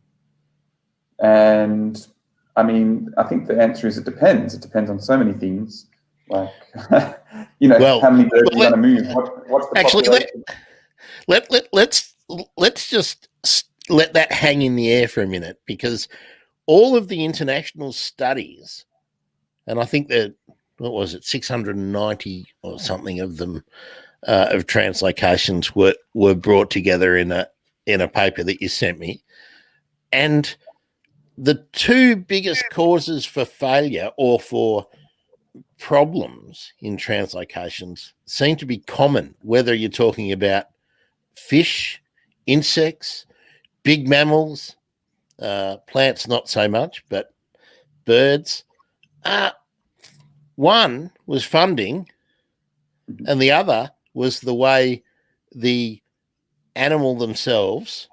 I mean, I think the answer is it depends. It depends on so many things, like how many birds are going to move. What's the population? Let's just let that hang in the air for a minute, because all of the international studies, and I think that, what was it, 690 or something of them, of translocations were brought together in a paper that you sent me. And the two biggest causes for failure or for problems in translocations seem to be common, whether you're talking about fish, insects, big mammals, plants not so much, but birds. One was funding, and the other was the way the animal themselves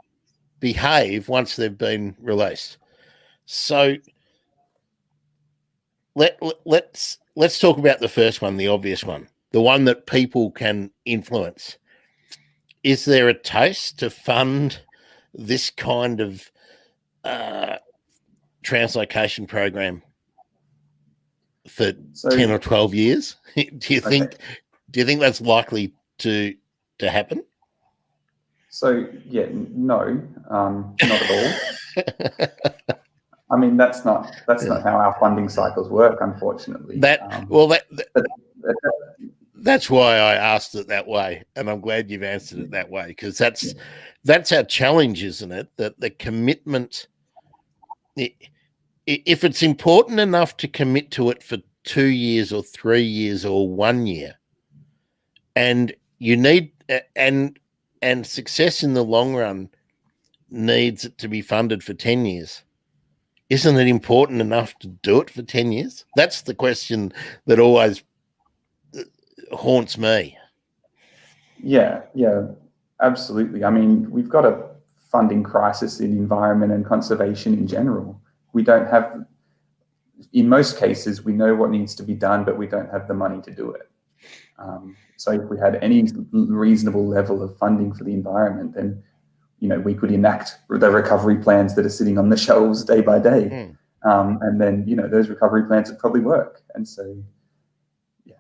behave once they've been released. So let's talk about the first one, the obvious one, the one that people can influence. Is there a taste to fund this kind of translocation program for 10 or 12 years? Do you think that's likely to happen? So yeah, no, not at all. I mean, that's not how our funding cycles work, unfortunately. That's why I asked it that way, and I'm glad you've answered it that way, because that's our challenge, isn't it? That the commitment, if it's important enough to commit to it for 2 years or 3 years or 1 year, and you need and success in the long run needs it to be funded for 10 years, isn't it important enough to do it for 10 years? That's the question that always haunts me. Yeah, absolutely. I mean, we've got a funding crisis in environment and conservation in general. We don't have, in most cases, we know what needs to be done, but we don't have the money to do it. So if we had any reasonable level of funding for the environment, then we could enact the recovery plans that are sitting on the shelves day by day, and then those recovery plans would probably work. And so,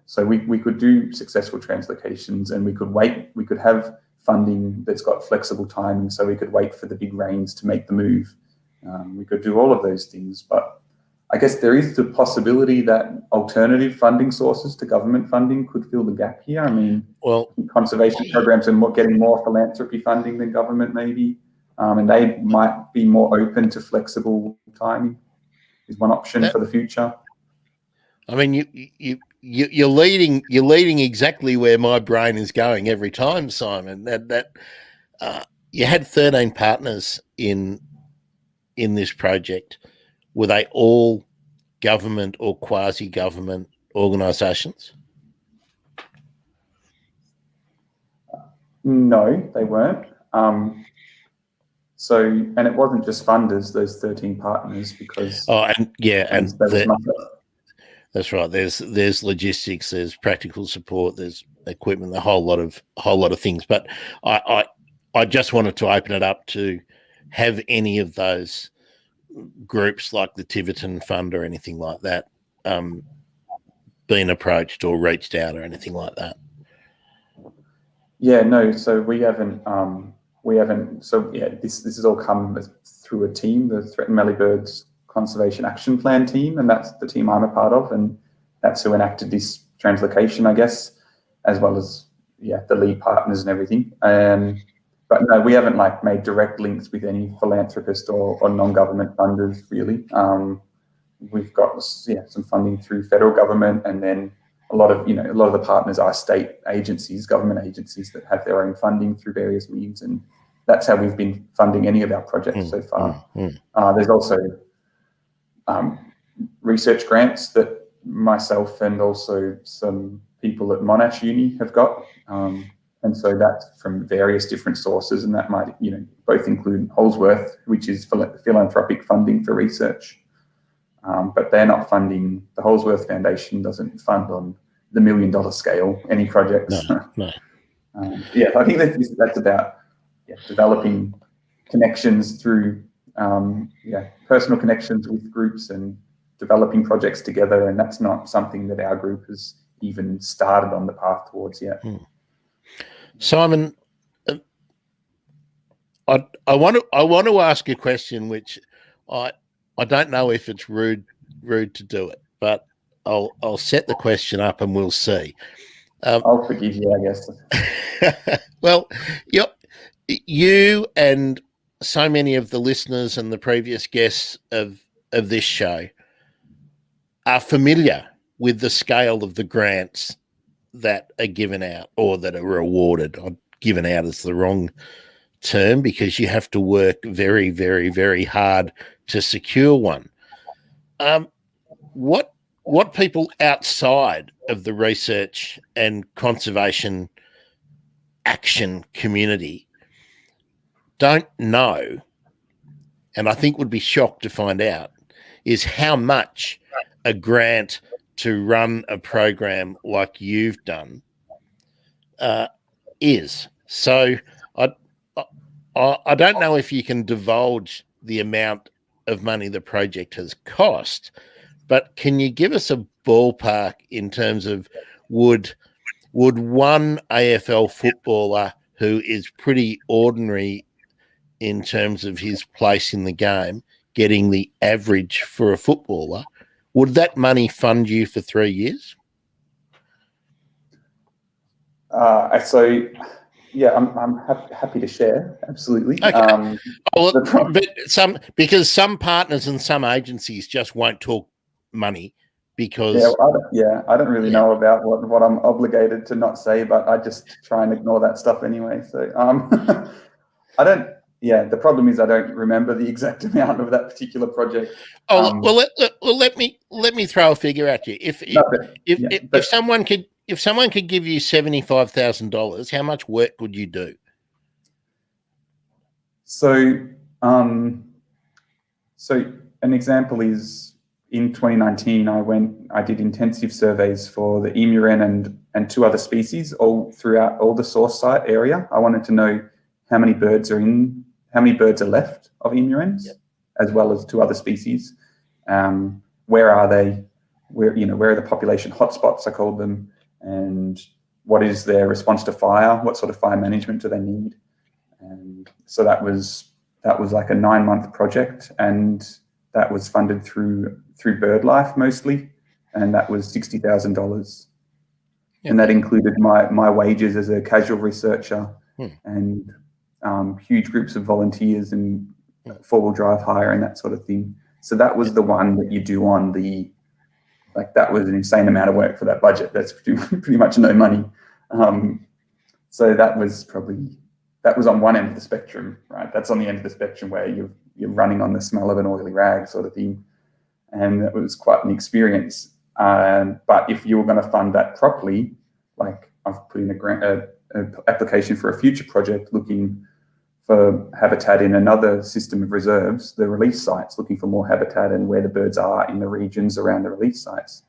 so we could do successful translocations, and we could wait. We could have funding that's got flexible timing, so we could wait for the big rains to make the move. We could do all of those things, but I guess there is the possibility that alternative funding sources to government funding could fill the gap here. I mean, conservation programs are getting more philanthropy funding than government, maybe, and they might be more open to flexible timing. Is one option for the future. I mean, you're leading exactly where my brain is going every time, Simon. That you had 13 partners in this project. Were they all government or quasi-government organisations? No, they weren't. And it wasn't just funders, those 13 partners, because that's right. There's logistics, there's practical support, there's equipment, a whole lot of things. But I just wanted to open it up to have any of those groups like the Tiverton Fund or anything like that been approached or reached out or anything like that? Yeah, no. So we haven't. So yeah, this has all come through a team, the Threatened Mallee Birds Conservation Action Plan team, and that's the team I'm a part of, and that's who enacted this translocation, I guess, as well as the lead partners and everything. But no, we haven't made direct links with any philanthropist or non-government funders really. We've got some funding through federal government, and then a lot of the partners are state agencies, government agencies that have their own funding through various means, and that's how we've been funding any of our projects so far. There's also research grants that myself and also some people at Monash Uni have got. And so that's from various different sources, and that might, both include Holsworth, which is philanthropic funding for research, but they're not funding. The Holsworth Foundation doesn't fund on the $1 million scale any projects. No. I think that's about developing connections through personal connections with groups and developing projects together, and that's not something that our group has even started on the path towards yet. Simon, I want to ask a question which I don't know if it's rude to do it, but I'll set the question up and we'll see. I'll forgive you, I guess. Well, you and so many of the listeners and the previous guests of this show are familiar with the scale of the grants that are given out or that are awarded. Given out is the wrong term because you have to work very, very, very hard to secure one. What people outside of the research and conservation action community don't know, and I think would be shocked to find out, is how much a grant to run a program like you've done is. So I don't know if you can divulge the amount of money the project has cost, but can you give us a ballpark in terms of would one AFL footballer who is pretty ordinary in terms of his place in the game getting the average for a footballer, would that money fund you for 3 years? So Yeah, I'm happy to share. Absolutely. Okay. But because some partners and some agencies just won't talk money because I don't really know about what I'm obligated to not say, but I just try and ignore that stuff anyway. So I don't. Yeah, the problem is I don't remember the exact amount of that particular project. Let me throw a figure at you. If someone could give you $75,000, how much work would you do? So an example is in 2019, I did intensive surveys for the emu-wren and two other species all throughout all the source site area. I wanted to know how many birds are left of emu-wrens, as well as two other species. Where are they? Where are the population hotspots, I called them, and what is their response to fire? What sort of fire management do they need? And so that was like a 9-month project, and that was funded through BirdLife mostly, and that was $60,000. And that included my wages as a casual researcher and huge groups of volunteers and four-wheel drive hire and that sort of thing. So that was the one that you do on that was an insane amount of work for that budget. That's pretty much no money. So that was on one end of the spectrum, right? That's on the end of the spectrum where you're running on the smell of an oily rag sort of thing. And that was quite an experience. But if you were going to fund that properly, like I've put in an application for a future project looking for habitat in another system of reserves, the release sites, looking for more habitat and where the birds are in the regions around the release sites.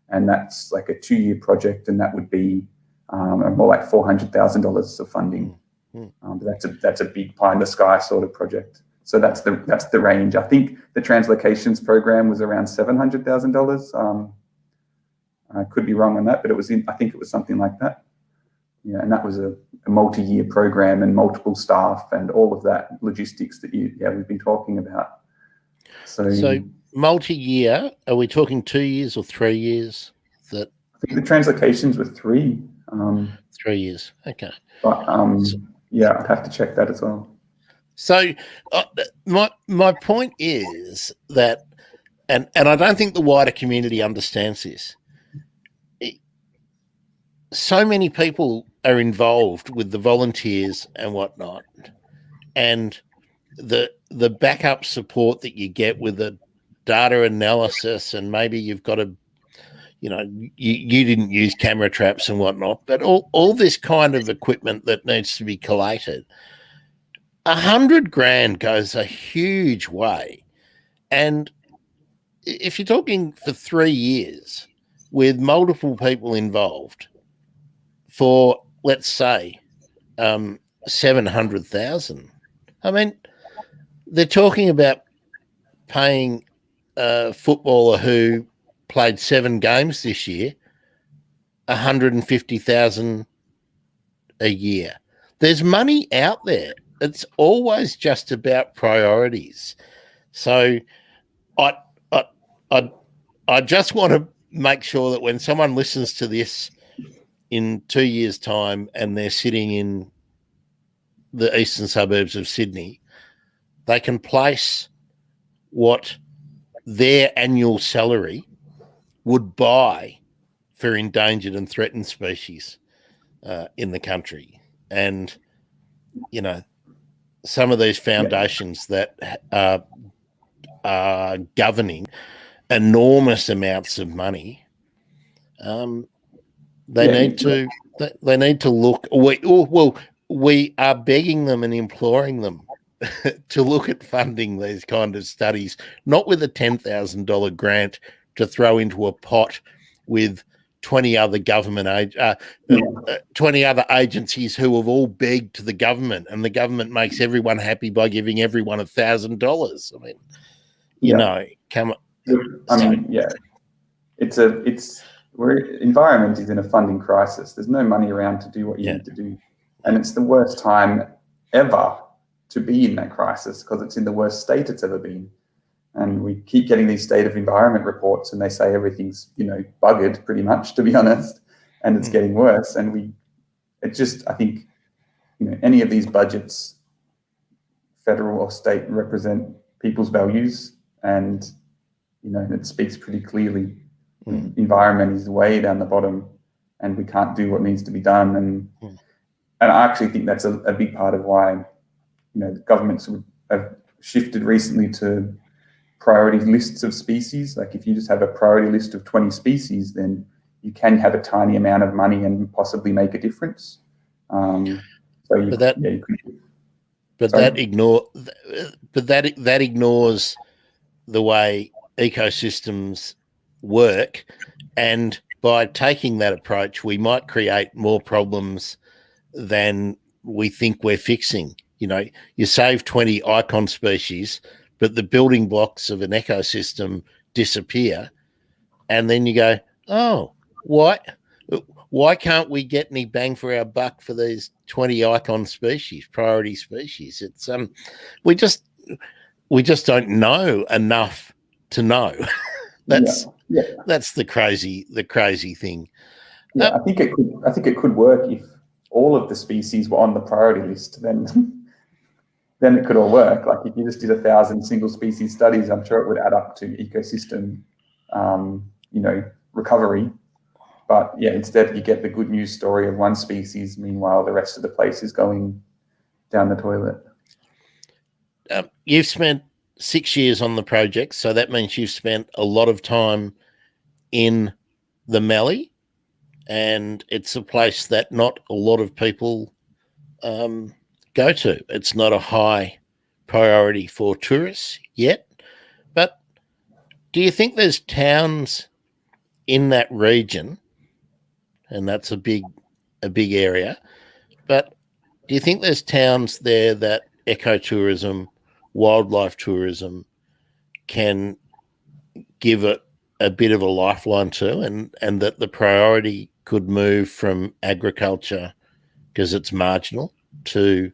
And that's like a 2-year project, and that would be more like $400,000 of funding. But that's a big pie in the sky sort of project. So that's the range. I think the translocations program was around $700,000. I could be wrong on that, but I think it was something like that. Yeah, and that was a multi-year program and multiple staff and all of that logistics that we've been talking about. So multi-year, are we talking 2 years or 3 years? I think the translocations were 3. 3 years. Okay. But I'd have to check that as well. So my point is that, and I don't think the wider community understands this. So many people are involved with the volunteers and whatnot, and the backup support that you get with the data analysis, and maybe you've got you didn't use camera traps and whatnot, but all this kind of equipment that needs to be collated. $100,000 goes a huge way. And if you're talking for 3 years with multiple people involved for, let's say, 700,000, I mean, they're talking about paying a footballer who played 7 games this year $150,000 a year. There's money out there. It's always just about priorities. So I just want to make sure that when someone listens to this in 2 years' time and they're sitting in the eastern suburbs of Sydney, they can place what their annual salary would buy for endangered and threatened species in the country. And, some of these foundations that are governing enormous amounts of money, they need to look. We are begging them and imploring them to look at funding these kind of studies, not with a $10,000 grant to throw into a pot with 20 other 20 other agencies who have all begged to the government, and the government makes everyone happy by giving everyone $1,000. I mean, come on. Environment is in a funding crisis. There's no money around to do what you need to do, and it's the worst time ever to be in that crisis because it's in the worst state it's ever been. And we keep getting these state of environment reports, and they say everything's, buggered pretty much, to be honest, and it's getting worse. And I think, any of these budgets, federal or state, represent people's values, and it speaks pretty clearly. The environment is way down the bottom, and we can't do what needs to be done. And I actually think that's a big part of why the governments have shifted recently to priority lists of species. Like if you just have a priority list of 20 species, then you can have a tiny amount of money and possibly make a difference. That ignores the way ecosystems work, and by taking that approach, we might create more problems than we think we're fixing. You save 20 icon species, but the building blocks of an ecosystem disappear, and then you go, oh, why can't we get any bang for our buck for these 20 icon species, priority species? It's we just don't know enough to know. That's the crazy thing. I think it could work if all of the species were on the priority list. Then it could all work. Like if you just did 1,000 single species studies, I'm sure it would add up to ecosystem, recovery. But instead you get the good news story of one species. Meanwhile, the rest of the place is going down the toilet. You've spent 6 years on the project, so that means you've spent a lot of time in the Mallee, and it's a place that not a lot of people go to. It's not a high priority for tourists yet. But do you think there's towns in that region, and that's a big area, but do you think there's towns there that ecotourism, wildlife tourism can give it a bit of a lifeline to, and that the priority could move from agriculture, because it's marginal, to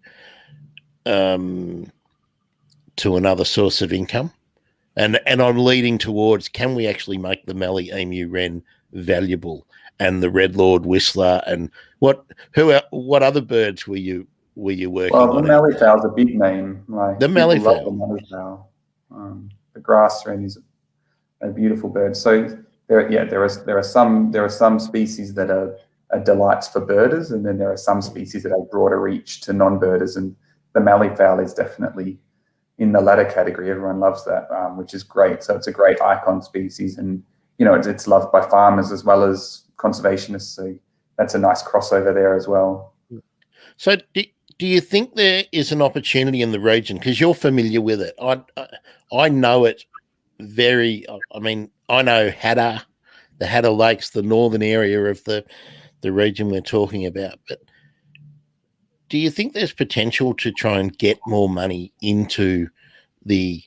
another source of income? And I'm leading towards, can we actually make the Mallee Emu-wren valuable, and the red-lord whistler, and what other birds were you working on? Well, the Malleefowl is a big name. Like the Malleefowl. The Malleefowl. The grass wren is a beautiful bird. So there are some species that are delights for birders, and then there are some species that have broader reach to non-birders, and the Malleefowl is definitely in the latter category. Everyone loves that, which is great. So it's a great icon species, and it's loved by farmers as well as conservationists. So that's a nice crossover there as well. So do you think there is an opportunity in the region, because you're familiar with it? I know it very. I know Hattah, the Hattah Lakes, the northern area of the region we're talking about. But do you think there's potential to try and get more money into the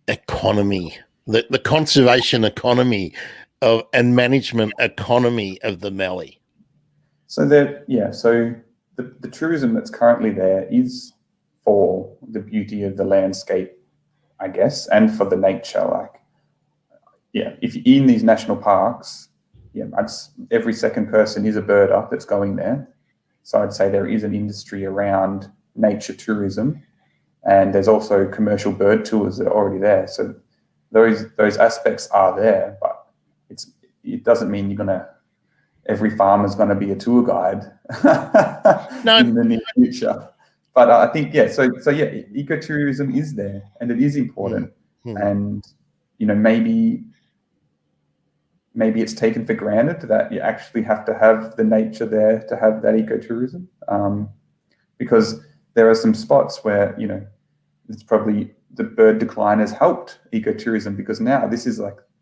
economy, the conservation economy and management economy of the Mallee? So the tourism that's currently there is for the beauty of the landscape, I guess, and for the nature. If you're in these national parks, every second person is a birder that's going there. So I'd say there is an industry around nature tourism, and there's also commercial bird tours that are already there. So those aspects are there, but it doesn't mean every farmer's going to be a tour guide in the near future. But I think ecotourism is there, and it is important. And maybe it's taken for granted that you actually have to have the nature there to have that ecotourism, because there are some spots where it's probably the bird decline has helped ecotourism, because now this is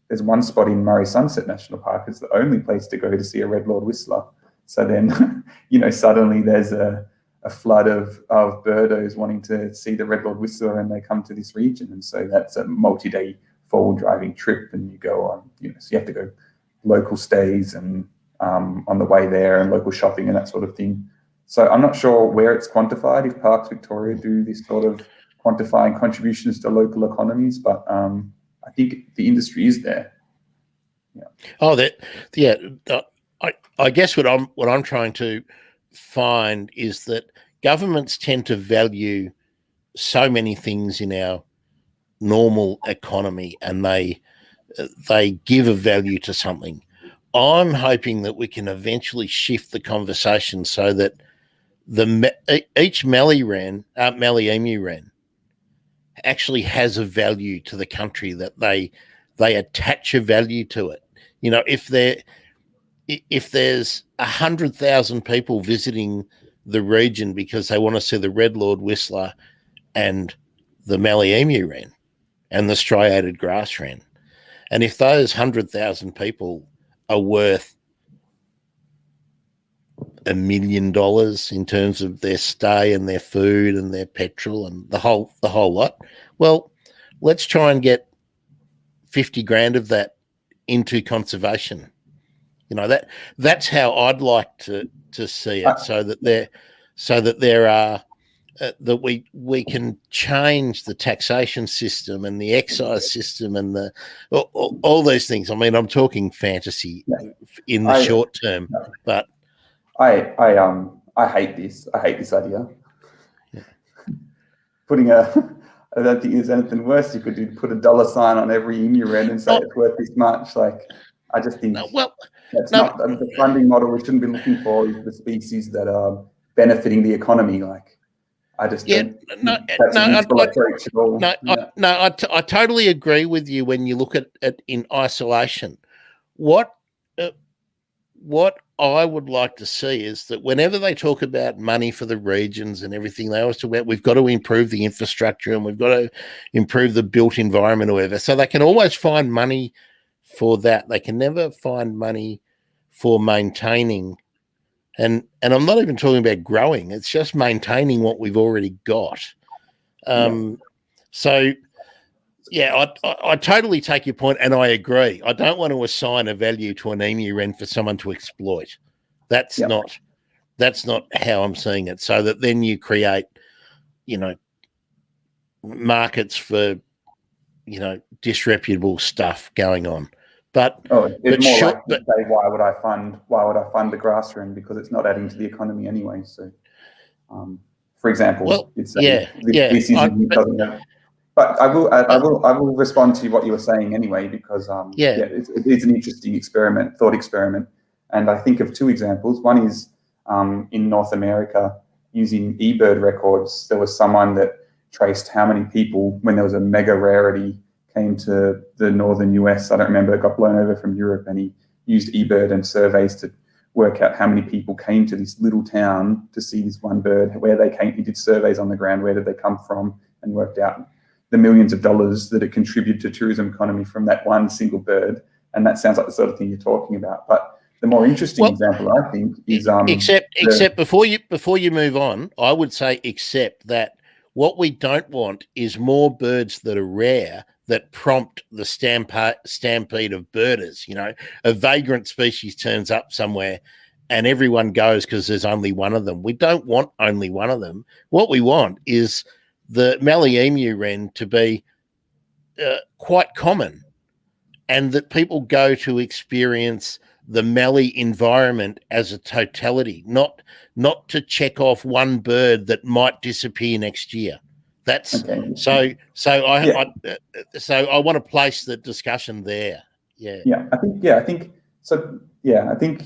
there's one spot in Murray Sunset National Park. It's the only place to go to see a red-lord whistler. So then suddenly there's a flood of birdos wanting to see the red-lord whistler, and they come to this region. And so that's a multi-day forward driving trip, and you go on, so you have to go local stays and on the way there, and local shopping and that sort of thing. So I'm not sure where it's quantified, if Parks Victoria do this sort of quantifying contributions to local economies, but I think the industry is there. I guess what I'm trying to find is that, governments tend to value so many things in our normal economy, and they give a value to something. I'm hoping that we can eventually shift the conversation so that each Mallee Emu-wren actually has a value to the country, that they attach a value to it. You know, if there's 100,000 people visiting the region because they want to see the red-lord whistler and the Mallee Emu-wren and the striated grass wren, and if those 100,000 people are worth $1 million in terms of their stay and their food and their petrol and the whole lot, well, let's try and get 50 grand of that into conservation. You know, that's how I'd like to see it, so that there are that we can change the taxation system and the excise system and all these things. I mean, I'm talking fantasy in the short term, but I hate this. I hate this idea. Yeah. I don't think there's anything worse you could do. Put a dollar sign on every emu-wren and say it's worth this much. Like, I just think not the funding model we shouldn't be looking for is the species that are benefiting the economy. Like, I just don't think that's a useful approach at all. I totally agree with you when you look at it in isolation. What I would like to see is that whenever they talk about money for the regions and everything, they always talk about we've got to improve the infrastructure and we've got to improve the built environment or whatever. So they can always find money for that. They can never find money for maintaining. And I'm not even talking about growing. It's just maintaining what we've already got. So, yeah, I totally take your point, and I agree. I don't want to assign a value to an emu-wren for someone to exploit. That's not how I'm seeing it. So that then you create, you know, markets for, you know, disreputable stuff going on. But it's more like to say, why would I fund the grass wren, because it's not adding to the economy anyway. So, for example, this isn't. But I will respond to what you were saying anyway, because it's an interesting thought experiment, and I think of two examples. One is in North America, using eBird records. There was someone that traced how many people, when there was a mega rarity, came to the northern US. I don't remember, it got blown over from Europe, and he used eBird and surveys to work out how many people came to this little town to see this one bird, where they came. He did surveys on the ground, where did they come from, and worked out the millions of dollars that it contributed to tourism economy from that one single bird. And that sounds like the sort of thing you're talking about. But the more interesting example, I think, is except before you move on, I would say except that what we don't want is more birds that are rare that prompt the stampede of birders. You know, a vagrant species turns up somewhere and everyone goes because there's only one of them. We don't want only one of them. What we want is the Mallee Emu-wren to be quite common, and that people go to experience the Mallee environment as a totality, not to check off one bird that might disappear next year. That's okay. So I want to place the discussion there. I think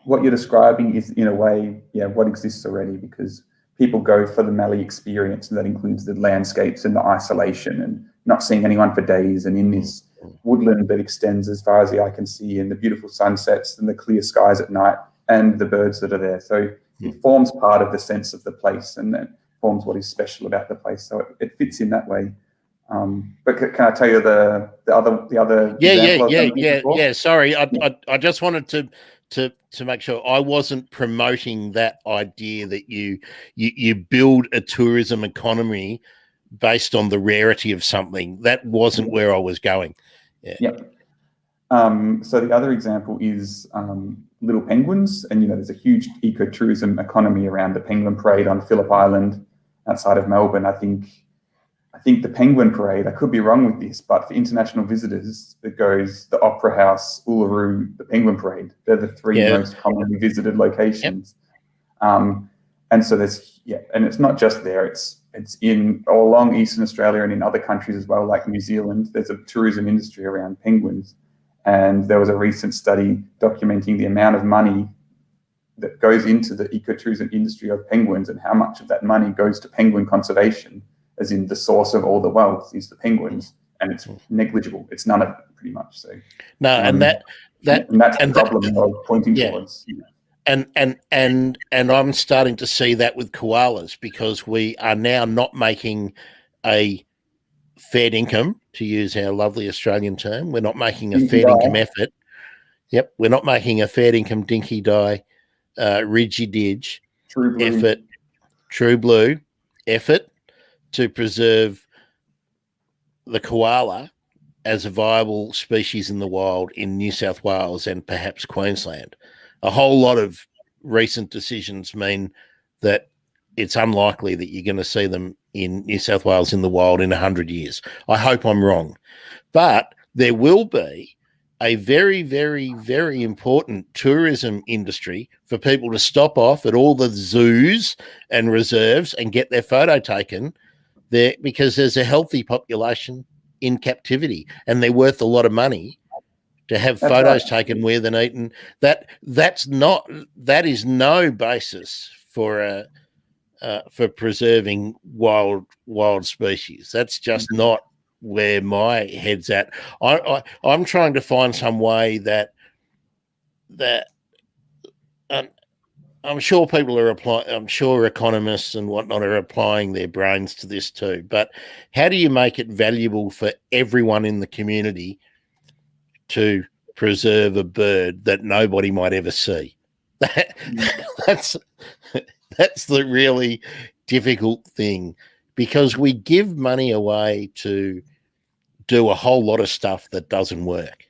what you're describing is, in a way, what exists already, because people go for the Mallee experience, and that includes the landscapes and the isolation and not seeing anyone for days, and in this woodland that extends as far as the eye can see, and the beautiful sunsets and the clear skies at night and the birds that are there. So it forms part of the sense of the place, and that forms what is special about the place. So it fits in that way. But can I tell you the other example? Sorry, I just wanted to make sure I wasn't promoting that idea that you build a tourism economy based on the rarity of something. That wasn't where I was going. So the other example is little penguins, and there's a huge ecotourism economy around the penguin parade on Phillip Island outside of Melbourne. I think the penguin parade, I could be wrong with this, but for international visitors, it goes the Opera House, Uluru, the penguin parade. They're the three most commonly visited locations. And so and it's not just there. It's in all along Eastern Australia and in other countries as well, like New Zealand. There's a tourism industry around penguins, and there was a recent study documenting the amount of money that goes into the ecotourism industry of penguins and how much of that money goes to penguin conservation, as in the source of all the wealth is the penguins, and it's negligible. It's none of it, pretty much. So no, and that's the problem I was pointing towards. And I'm starting to see that with koalas, because we are now not making a fair income, to use our lovely Australian term. We're not making a fair income effort. Yep, we're not making a fair income dinky die, ridgy didge effort, true blue effort to preserve the koala as a viable species in the wild in New South Wales and perhaps Queensland. A whole lot of recent decisions mean that it's unlikely that you're going to see them in New South Wales in the wild in 100 years. I hope I'm wrong. But there will be a very, very, very important tourism industry for people to stop off at all the zoos and reserves and get their photo taken there, because there's a healthy population in captivity and they're worth a lot of money to have photos taken with and eaten. That is no basis for preserving wild species. That's just not where my head's at. I'm trying to find some way that I'm sure people are applying. I'm sure economists and whatnot are applying their brains to this too. But how do you make it valuable for everyone in the community to preserve a bird that nobody might ever see? That's the really difficult thing, because we give money away to do a whole lot of stuff that doesn't work.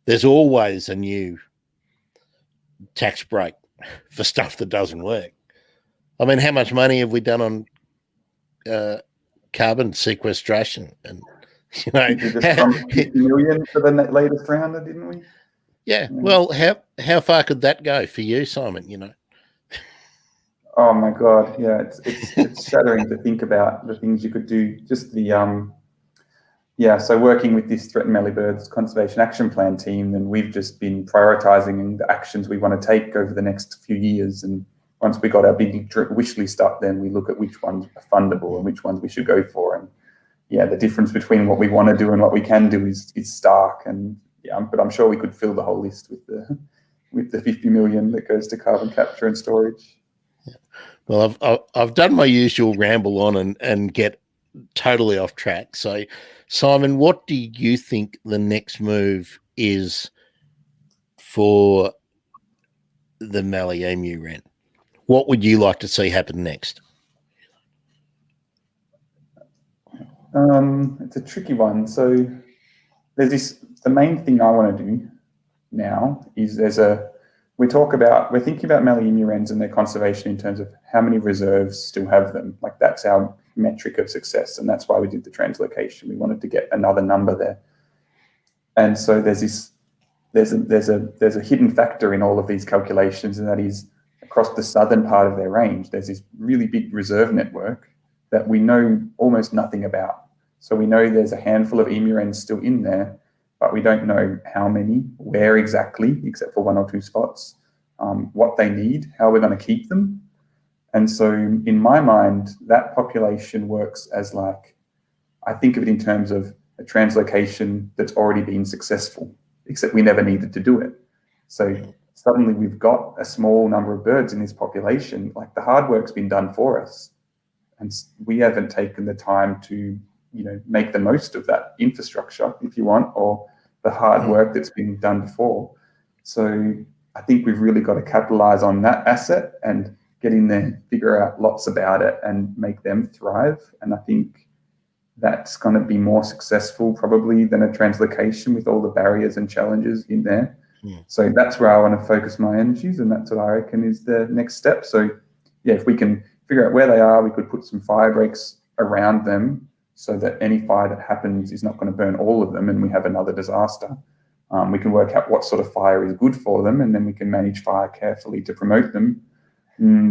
There's always a new tax break for stuff that doesn't work. I mean, how much money have we done on carbon sequestration? And we just pumped 50 million for the latest round, didn't we? Yeah. Well, how far could that go for you, Simon? Oh my God, yeah, it's shattering to think about the things you could do. Just so working with this Threatened Mallee Birds Conservation Action Plan team, and we've just been prioritising the actions we want to take over the next few years. And once we got our big wish list up, then we look at which ones are fundable and which ones we should go for. And the difference between what we want to do and what we can do is stark. And but I'm sure we could fill the whole list with the 50 million that goes to carbon capture and storage. Well, I've done my usual ramble on and get totally off track. So, Simon, what do you think the next move is for the Mallee Emu-wren? What would you like to see happen next? It's a tricky one. So there's the main thing I want to do now is we're thinking about Mallee Emu-wrens and their conservation in terms of how many reserves still have them. Like, that's our metric of success, and that's why we did the translocation. We wanted to get another number there. And so there's a hidden factor in all of these calculations, and that is across the southern part of their range, there's this really big reserve network that we know almost nothing about. So we know there's a handful of emu-wrens still in there, but we don't know how many, where exactly, except for one or two spots, what they need, how we're going to keep them. And so in my mind, that population works as I think of it in terms of a translocation that's already been successful, except we never needed to do it. So suddenly we've got a small number of birds in this population, like the hard work's been done for us. And we haven't taken the time to, make the most of that infrastructure, if you want, or the hard work that's been done before. So I think we've really got to capitalize on that asset and get in there, figure out lots about it and make them thrive. And I think that's going to be more successful probably than a translocation with all the barriers and challenges in there. So that's where I want to focus my energies, and that's what I reckon is the next step. So if we can figure out where they are, we could put some fire breaks around them so that any fire that happens is not going to burn all of them and we have another disaster. We can work out what sort of fire is good for them, and then we can manage fire carefully to promote them.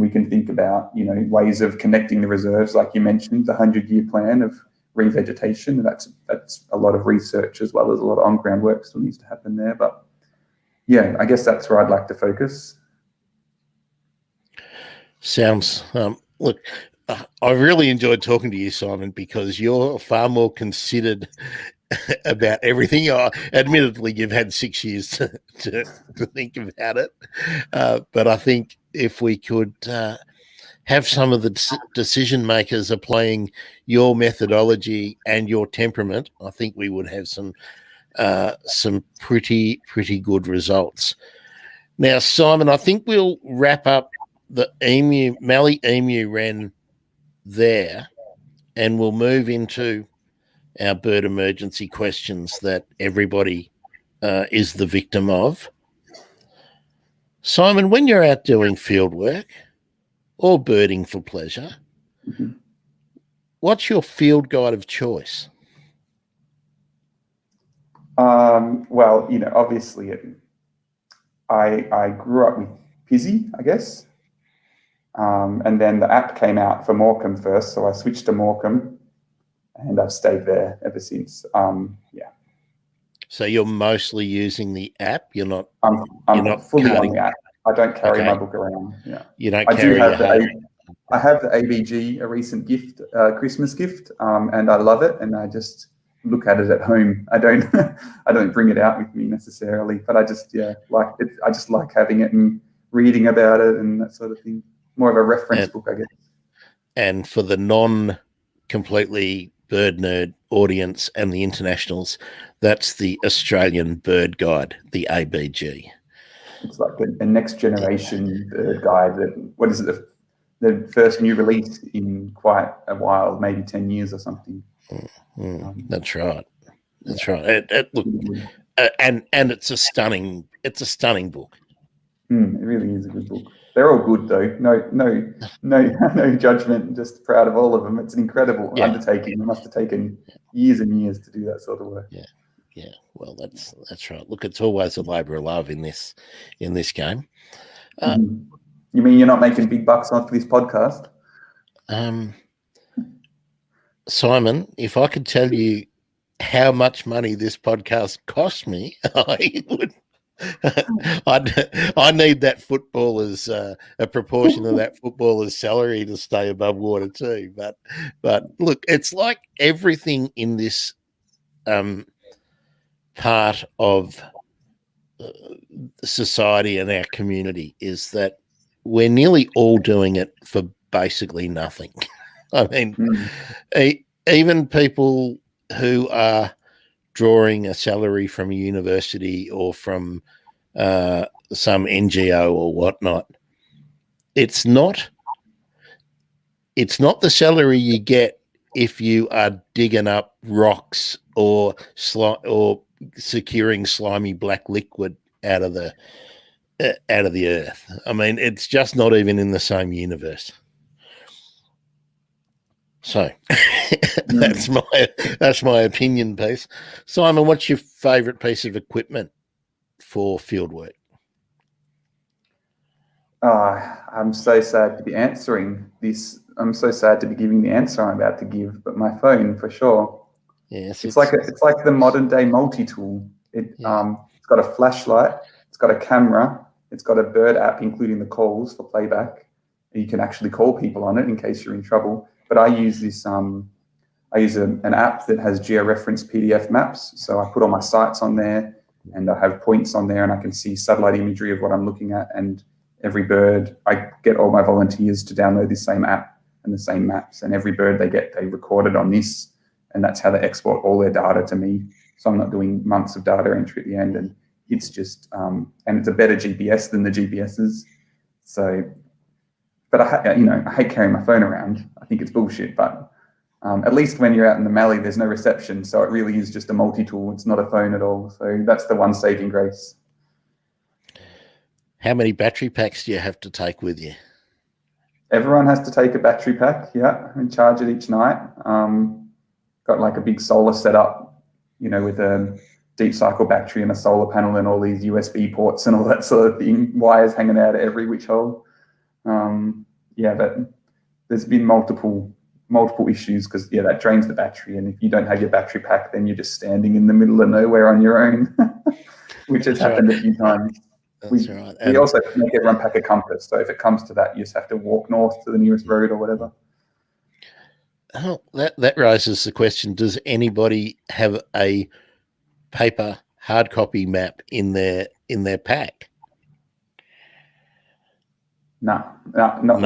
we can think about, ways of connecting the reserves, like you mentioned, the 100-year plan of revegetation. That's a lot of research as well as a lot of on-ground work still needs to happen there. But yeah, I guess that's where I'd like to focus. Sounds look. I've really enjoyed talking to you, Simon, because you're far more considered about everything. Admittedly, you've had 6 years to think about it, but I think if we could have some of the decision makers applying your methodology and your temperament, I think we would have some pretty good results. Now, Simon, I think we'll wrap up the Mallee Emu-wren there, and we'll move into our bird emergency questions that everybody is the victim of. Simon, when you're out doing field work or birding for pleasure, what's your field guide of choice? Well, obviously I grew up with Pizzy, I guess. And then the app came out for Morecambe first, so I switched to Morecambe, and I've stayed there ever since. Yeah. So you're mostly using the app. You're not. I'm not fully cutting on the app. I don't carry my book around. Yeah. You don't carry your hard. I have the ABG, a recent gift, Christmas gift, and I love it. And I just look at it at home. I don't I don't bring it out with me necessarily, but I just like it. I just like having it and reading about it and that sort of thing. More of a reference book, I guess. And for the non-completely bird nerd audience and the internationals, that's the Australian Bird Guide, the ABG. It's like a next generation bird guide. What is it? The first new release in quite a while, maybe 10 years or something. That's right. That's right. Look, and it's a stunning book. It really is a good book. They're all good though. No judgment. Just proud of all of them. It's an incredible undertaking. It must have taken years and years to do that sort of work. Yeah. Well, that's right. Look, it's always a labour of love in this game. You mean you're not making big bucks off this podcast? Simon, if I could tell you how much money this podcast cost me, I would. I need that footballer's a proportion of that footballer's salary to stay above water too. But look, it's like everything in this part of society and our community is that we're nearly all doing it for basically nothing. I mean, even people who are drawing a salary from a university or from some NGO or whatnot, it's not the salary you get if you are digging up rocks or securing slimy black liquid out of the earth. I mean, it's just not even in the same universe. So that's my opinion piece. Simon, what's your favourite piece of equipment for field work? I'm so sad to be answering this. I'm so sad to be giving the answer I'm about to give, but my phone for sure. Yes, it's like the modern day multi-tool. It's got a flashlight, it's got a camera, it's got a bird app, including the calls for playback. You can actually call people on it in case you're in trouble. But I use this. I use an app that has georeferenced PDF maps. So I put all my sites on there, and I have points on there, and I can see satellite imagery of what I'm looking at. And every bird, I get all my volunteers to download this same app and the same maps. And every bird they record it on this, and that's how they export all their data to me. So I'm not doing months of data entry at the end. And it's just, and it's a better GPS than the GPSs. So. But I hate carrying my phone around. I think it's bullshit. But at least when you're out in the Mallee, there's no reception, so it really is just a multi-tool. It's not a phone at all. So that's the one saving grace. How many battery packs do you have to take with you? Everyone has to take a battery pack, and charge it each night. Got like a big solar setup, with a deep cycle battery and a solar panel and all these USB ports and all that sort of thing. Wires hanging out at every which hole. But there's been multiple issues because that drains the battery, and if you don't have your battery pack, then you're just standing in the middle of nowhere on your own, which has happened a few times. That's right. We also make everyone pack a compass, so if it comes to that, you just have to walk north to the nearest road or whatever. Oh, that raises the question: does anybody have a paper hard copy map in their pack? No,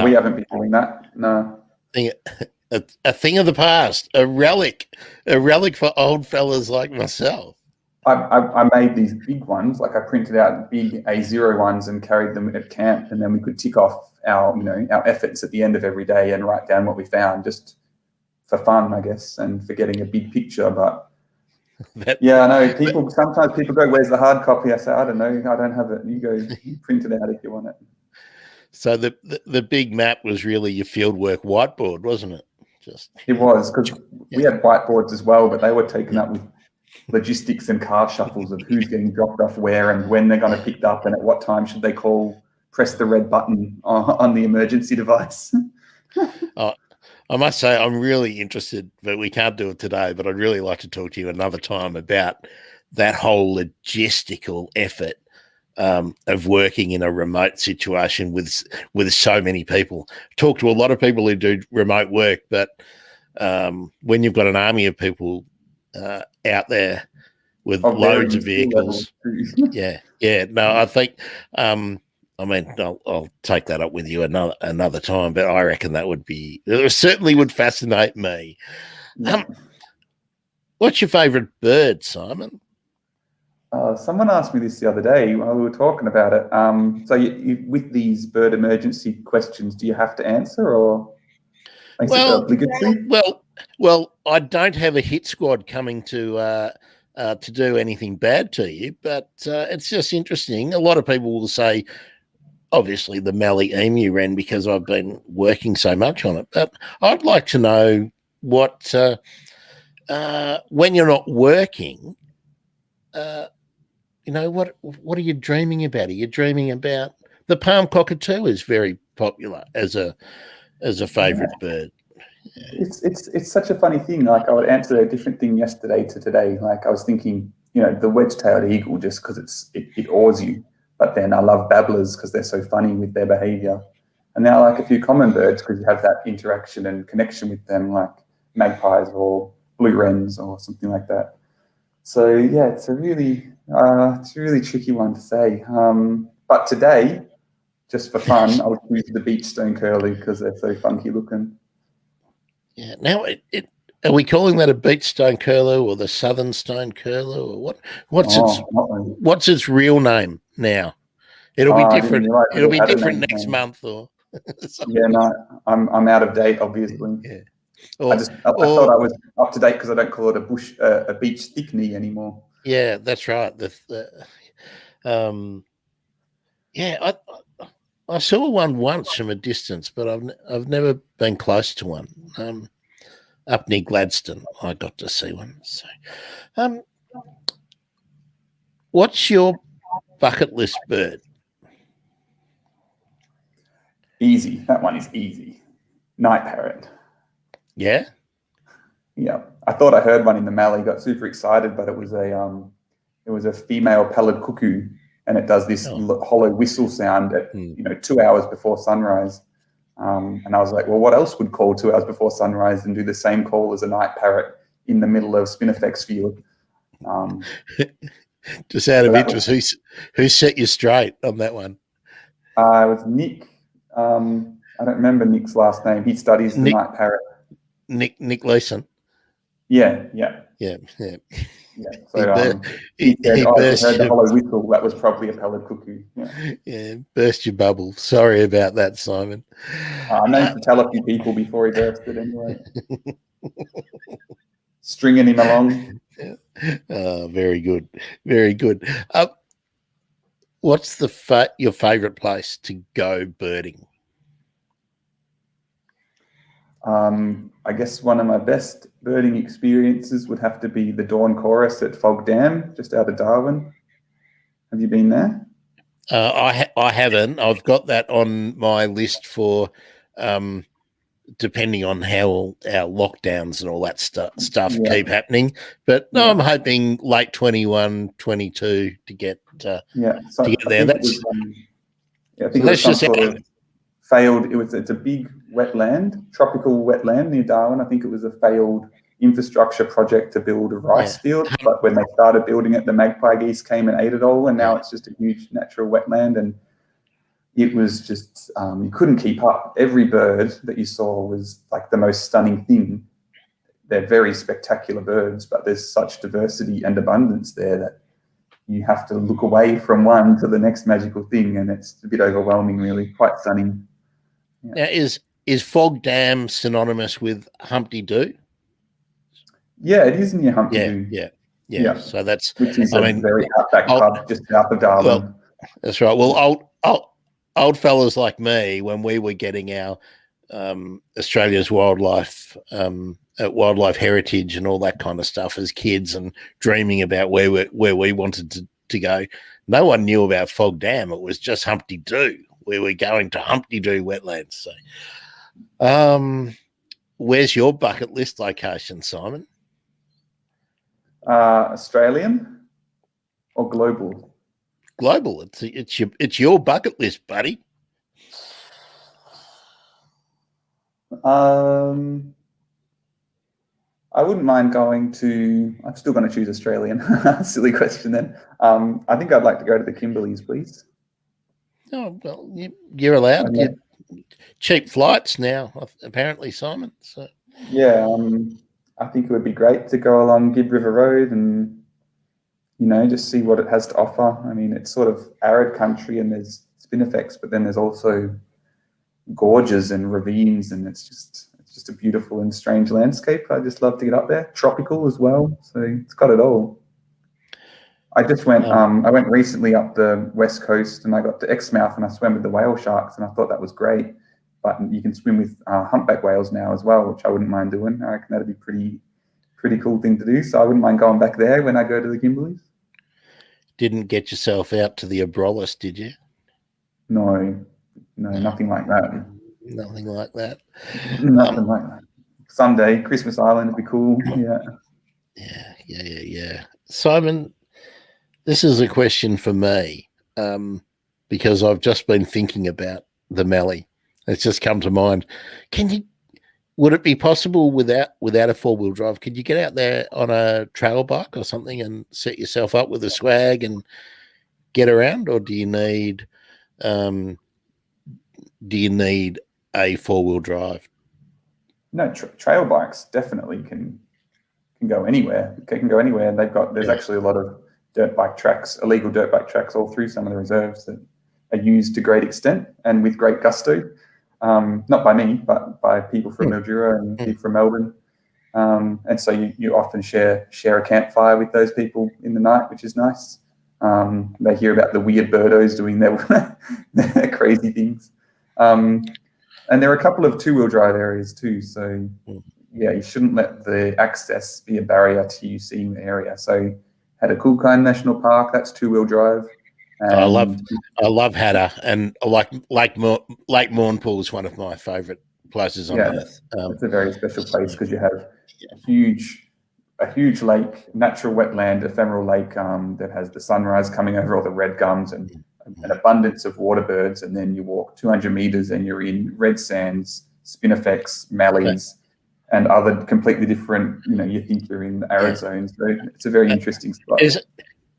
we haven't been doing that. No. A thing of the past, a relic for old fellas like myself. I made these big ones, like I printed out big A0 ones and carried them at camp, and then we could tick off our efforts at the end of every day and write down what we found, just for fun, I guess, and for getting a big picture. But I know sometimes people go, "Where's the hard copy?" I say, "I don't know, I don't have it." You go print it out if you want it. So the big map was really your fieldwork whiteboard, wasn't it? It was, because we had whiteboards as well, but they were taken up with logistics and car shuffles of who's getting dropped off where and when they're going to pick up and at what time should they press the red button on the emergency device. I must say I'm really interested, but we can't do it today, but I'd really like to talk to you another time about that whole logistical effort of working in a remote situation with so many people. Talk to a lot of people who do remote work, but when you've got an army of people out there with loads of vehicles, I think I'll take that up with you another time, but I reckon it certainly would fascinate me. What's your favorite bird, Simon? Someone asked me this the other day while we were talking about it. So you, with these bird emergency questions, do you have to answer, or is it obligatory? Well, I don't have a hit squad coming to do anything bad to you, but it's just interesting. A lot of people will say, obviously, the Mallee Emu-wren, because I've been working so much on it. But I'd like to know what, when you're not working, what are you dreaming about? Are you dreaming about the palm cockatoo? Is very popular as a favorite bird. It's such a funny thing. Like, I would answer a different thing yesterday to today. Like, I was thinking, the wedge-tailed eagle, just because it awes you. But then I love babblers because they're so funny with their behavior. And now I like a few common birds because you have that interaction and connection with them, like magpies or blue wrens or something like that. So yeah, it's a really tricky one to say. But today, just for fun, I'll choose the beach stone curlew because they're so funky looking. Yeah. Now, are we calling that a beach stone curlew or the southern stone curlew, or what? What's its real name now? It'll be different. It'll be different next month, or I'm out of date, obviously. Yeah. I thought I was up to date because I don't call it a beach thickney anymore. Yeah, that's right. I saw one once from a distance, but I've never been close to one. Up near Gladstone, I got to see one. So, what's your bucket list bird? Easy. That one is easy. Night parrot. Yeah. Yeah. I thought I heard one in the Mallee. Got super excited, but it was a female pallid cuckoo, and it does this hollow whistle sound at 2 hours before sunrise. And I was like, well, what else would call 2 hours before sunrise and do the same call as a night parrot in the middle of Spinifex field? Just out of interest, who set you straight on that one? It was Nick. I don't remember Nick's last name. He studies the night parrot. Nick Leeson. Yeah. So he said, I heard the hollow whistle. That was probably a pallid cuckoo. Yeah, burst your bubble. Sorry about that, Simon. I know to tell a few people before he bursted anyway. Stringing him along. Very good. Very good. What's your favourite place to go birding? I guess one of my best birding experiences would have to be the Dawn Chorus at Fog Dam, just out of Darwin. Have you been there? I haven't. I've got that on my list for depending on how our lockdowns and all that stuff keep happening. But no, I'm hoping late 21, 22 to get So to get there. I think it was some sort of failed. It's a big wetland, tropical wetland near Darwin. I think it was a failed infrastructure project to build a rice field, but when they started building it, the magpie geese came and ate it all, and now it's just a huge natural wetland. And it was just you couldn't keep up. Every bird that you saw was like the most stunning thing. They're very spectacular birds, but there's such diversity and abundance there that you have to look away from one to the next magical thing, and it's a bit overwhelming, really. Quite stunning. Now, is Fog Dam synonymous with Humpty Doo? Yeah, it is near Humpty Doo. Yeah. So that's, which is very outback pub just south of Darwin. Well, that's right. Well, old fellas like me, when we were getting our Australia's wildlife heritage and all that kind of stuff as kids, and dreaming about where we wanted to go, no one knew about Fog Dam. It was just Humpty Doo. We were going to Humpty Doo wetlands. So, where's your bucket list location, Simon? Australian or global? Global. It's your bucket list, buddy. I wouldn't mind going to. I'm still going to choose Australian. Silly question then. I think I'd like to go to the Kimberleys, please. Oh well, you're allowed. Cheap flights now, apparently, Simon. So yeah, I think it would be great to go along Gibb River Road and just see what it has to offer. I mean, it's sort of arid country and there's spinifex, but then there's also gorges and ravines, and it's just a beautiful and strange landscape. I just love to get up there. Tropical as well, so it's got it all. I just went. I went recently up the west coast, and I got to Exmouth, and I swam with the whale sharks, and I thought that was great. But you can swim with humpback whales now as well, which I wouldn't mind doing. I reckon that'd be pretty cool thing to do. So I wouldn't mind going back there when I go to the Kimberleys. Didn't get yourself out to the Abrolhos, did you? No, nothing like that. Nothing like that. Nothing like that. Someday, Christmas Island would be cool. Yeah. Simon, this is a question for me because I've just been thinking about the Mallee. It's just come to mind. Would it be possible without a four-wheel drive? Could you get out there on a trail bike or something and set yourself up with a swag and get around, or do you need a four-wheel drive? No, trail bikes definitely can go anywhere. They can go anywhere. There's actually a lot of illegal dirt bike tracks all through some of the reserves that are used to great extent and with great gusto. Not by me, but by people from Mildura and people from Melbourne. And so you often share a campfire with those people in the night, which is nice. They hear about the weird birdos doing their crazy things. And there are a couple of two-wheel drive areas too. So yeah, you shouldn't let the access be a barrier to you seeing the area. So Hattah National Park, that's two-wheel drive. I love Hattah, and Lake Mournpool is one of my favourite places on earth. It's a very special place because you have a huge lake, natural wetland, ephemeral lake that has the sunrise coming over all the red gums and an abundance of water birds, and then you walk 200 metres and you're in red sands, spinifex, mallees, and other completely different. You think you're in the arid zone. So it's a very interesting spot.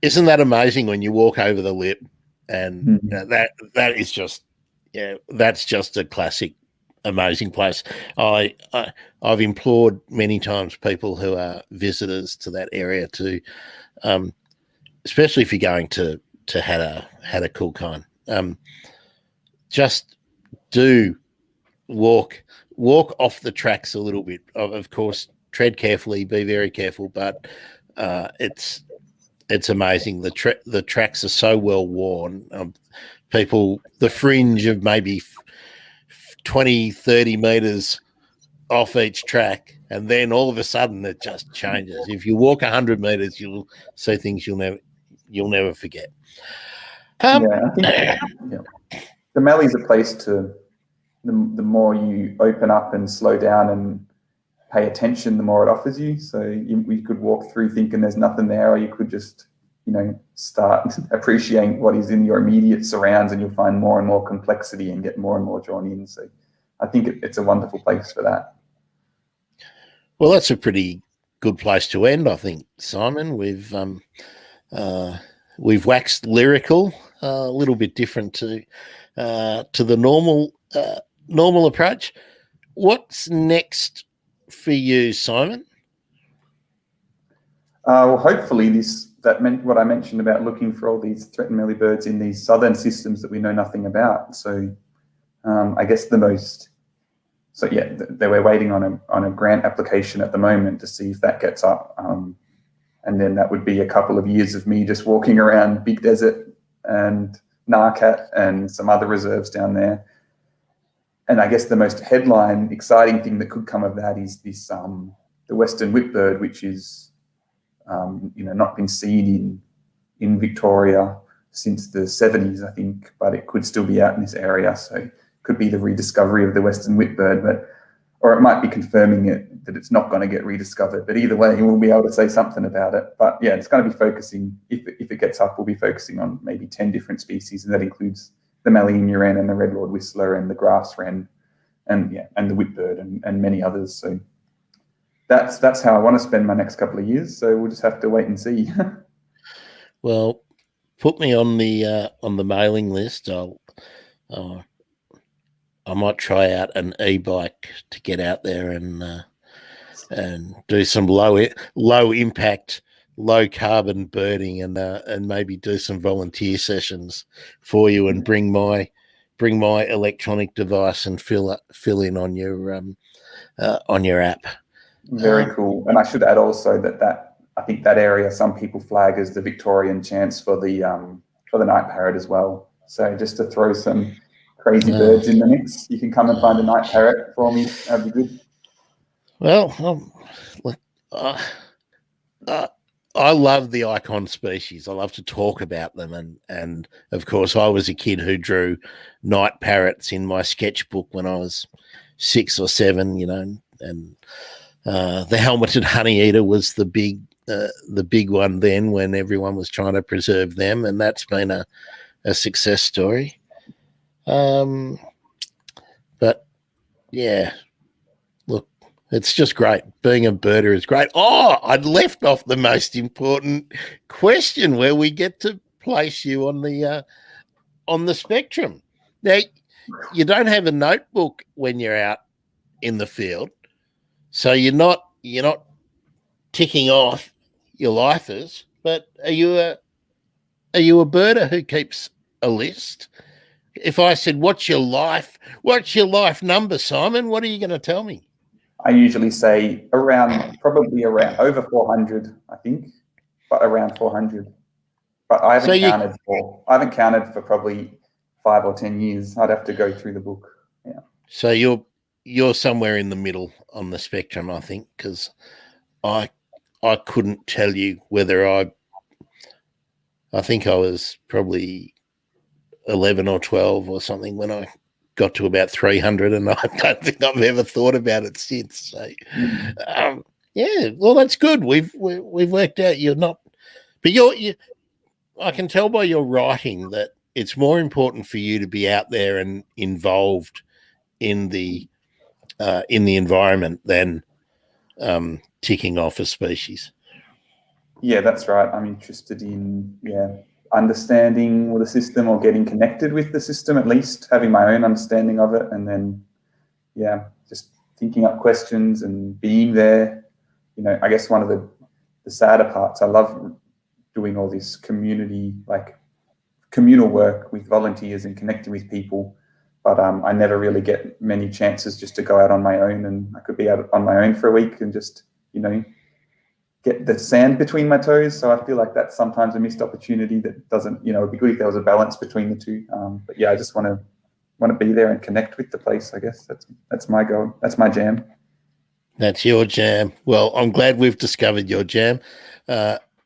Isn't that amazing when you walk over the lip, and that is just that's just a classic, amazing place. I've implored many times people who are visitors to that area to, especially if you're going to Hattah, just do walk off the tracks a little bit. Of course, tread carefully, be very careful, but it's amazing. The tracks are so well worn. The fringe of maybe 20, 30 meters off each track, and then all of a sudden it just changes. If you walk 100 meters, you'll see things you'll never forget. I think the Mallee's a place to, the more you open up and slow down and pay attention, the more it offers you. So we could walk through thinking there's nothing there, or you could just, start appreciating what is in your immediate surrounds, and you'll find more and more complexity and get more and more drawn in. So I think it's a wonderful place for that. Well, that's a pretty good place to end, I think, Simon. We've waxed lyrical, a little bit different to the normal approach. What's next for you, Simon? Well, hopefully what I mentioned about looking for all these threatened Mallee birds in these southern systems that we know nothing about. So I guess we're waiting on a grant application at the moment to see if that gets up. And then that would be a couple of years of me just walking around Big Desert and Narcat and some other reserves down there. And I guess the most headline exciting thing that could come of that is this the western whipbird, which is not been seen in Victoria since the 70s, I think, but it could still be out in this area. So it could be the rediscovery of the western whipbird, or it might be confirming that it's not going to get rediscovered. But either way, we'll be able to say something about it. But yeah, it's going to be focusing, if it gets up, we'll be focusing on maybe 10 different species, and that includes the Mallee Emu-wren and the red-lord whistler and the grass wren and the whipbird and many others. So that's how I want to spend my next couple of years. So we'll just have to wait and see. Well, put me on the mailing list. I might try out an e-bike to get out there and do some low impact, low carbon birding, and maybe do some volunteer sessions for you, and bring my electronic device and fill in on your app. Very cool. And I should add also that I think that area some people flag as the Victorian chance for the night parrot as well. So just to throw some crazy birds in the mix, you can come and find a night parrot for me. That'd be good. Well, I love the icon species. I love to talk about them, and of course, I was a kid who drew night parrots in my sketchbook when I was 6 or 7. And the helmeted honeyeater was the big one then, when everyone was trying to preserve them, and that's been a success story. But yeah, look, it's just great. Being a birder is great. Oh, I'd left off the most important question, where we get to place you on the spectrum. Now, you don't have a notebook when you're out in the field, so you're not ticking off your lifers. But are you a birder who keeps a list? If I said, what's your life number, Simon, what are you going to tell me? I usually say probably around over 400, I think, but around 400. But I haven't counted for probably 5 or 10 years. I'd have to go through the book. Yeah. So you're somewhere in the middle on the spectrum, I think, because I couldn't tell you whether I think I was probably 11 or 12 or something when I got to about 300, and I don't think I've ever thought about it since. So, yeah, well, that's good. We've worked out you're not, but I can tell by your writing that it's more important for you to be out there and involved in the environment than ticking off a species. Yeah, that's right. I'm interested in understanding the system, or getting connected with the system, at least having my own understanding of it, and then just thinking up questions and being there. I guess one of the sadder parts, I love doing all this communal work with volunteers and connecting with people, but I never really get many chances just to go out on my own, and I could be out on my own for a week and just get the sand between my toes. So I feel like that's sometimes a missed opportunity that doesn't, it'd be good if there was a balance between the two. But yeah, I just want to be there and connect with the place. I guess that's my goal. That's my jam. That's your jam. Well, I'm glad we've discovered your jam.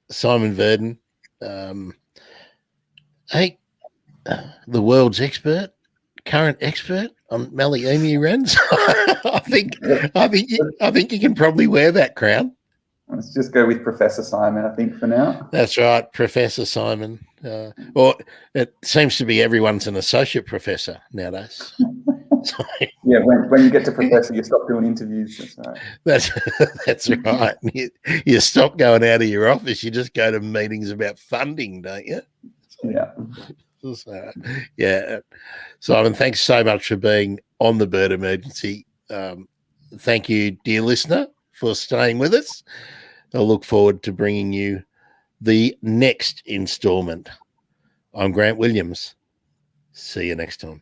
Simon Verdon. Hey, the world's current expert on Mallee Emu-wrens. I think you can probably wear that crown. Let's just go with Professor Simon, I think, for now. That's right, Professor Simon. Or it seems to be everyone's an associate professor nowadays. So, yeah, when you get to professor, you stop doing interviews. That's right. That's right. You stop going out of your office. You just go to meetings about funding, don't you? Yeah. So, yeah. Simon, thanks so much for being on the Bird Emergency. Thank you, dear listener, for staying with us. I look forward to bringing you the next installment. I'm Grant Williams. See you next time.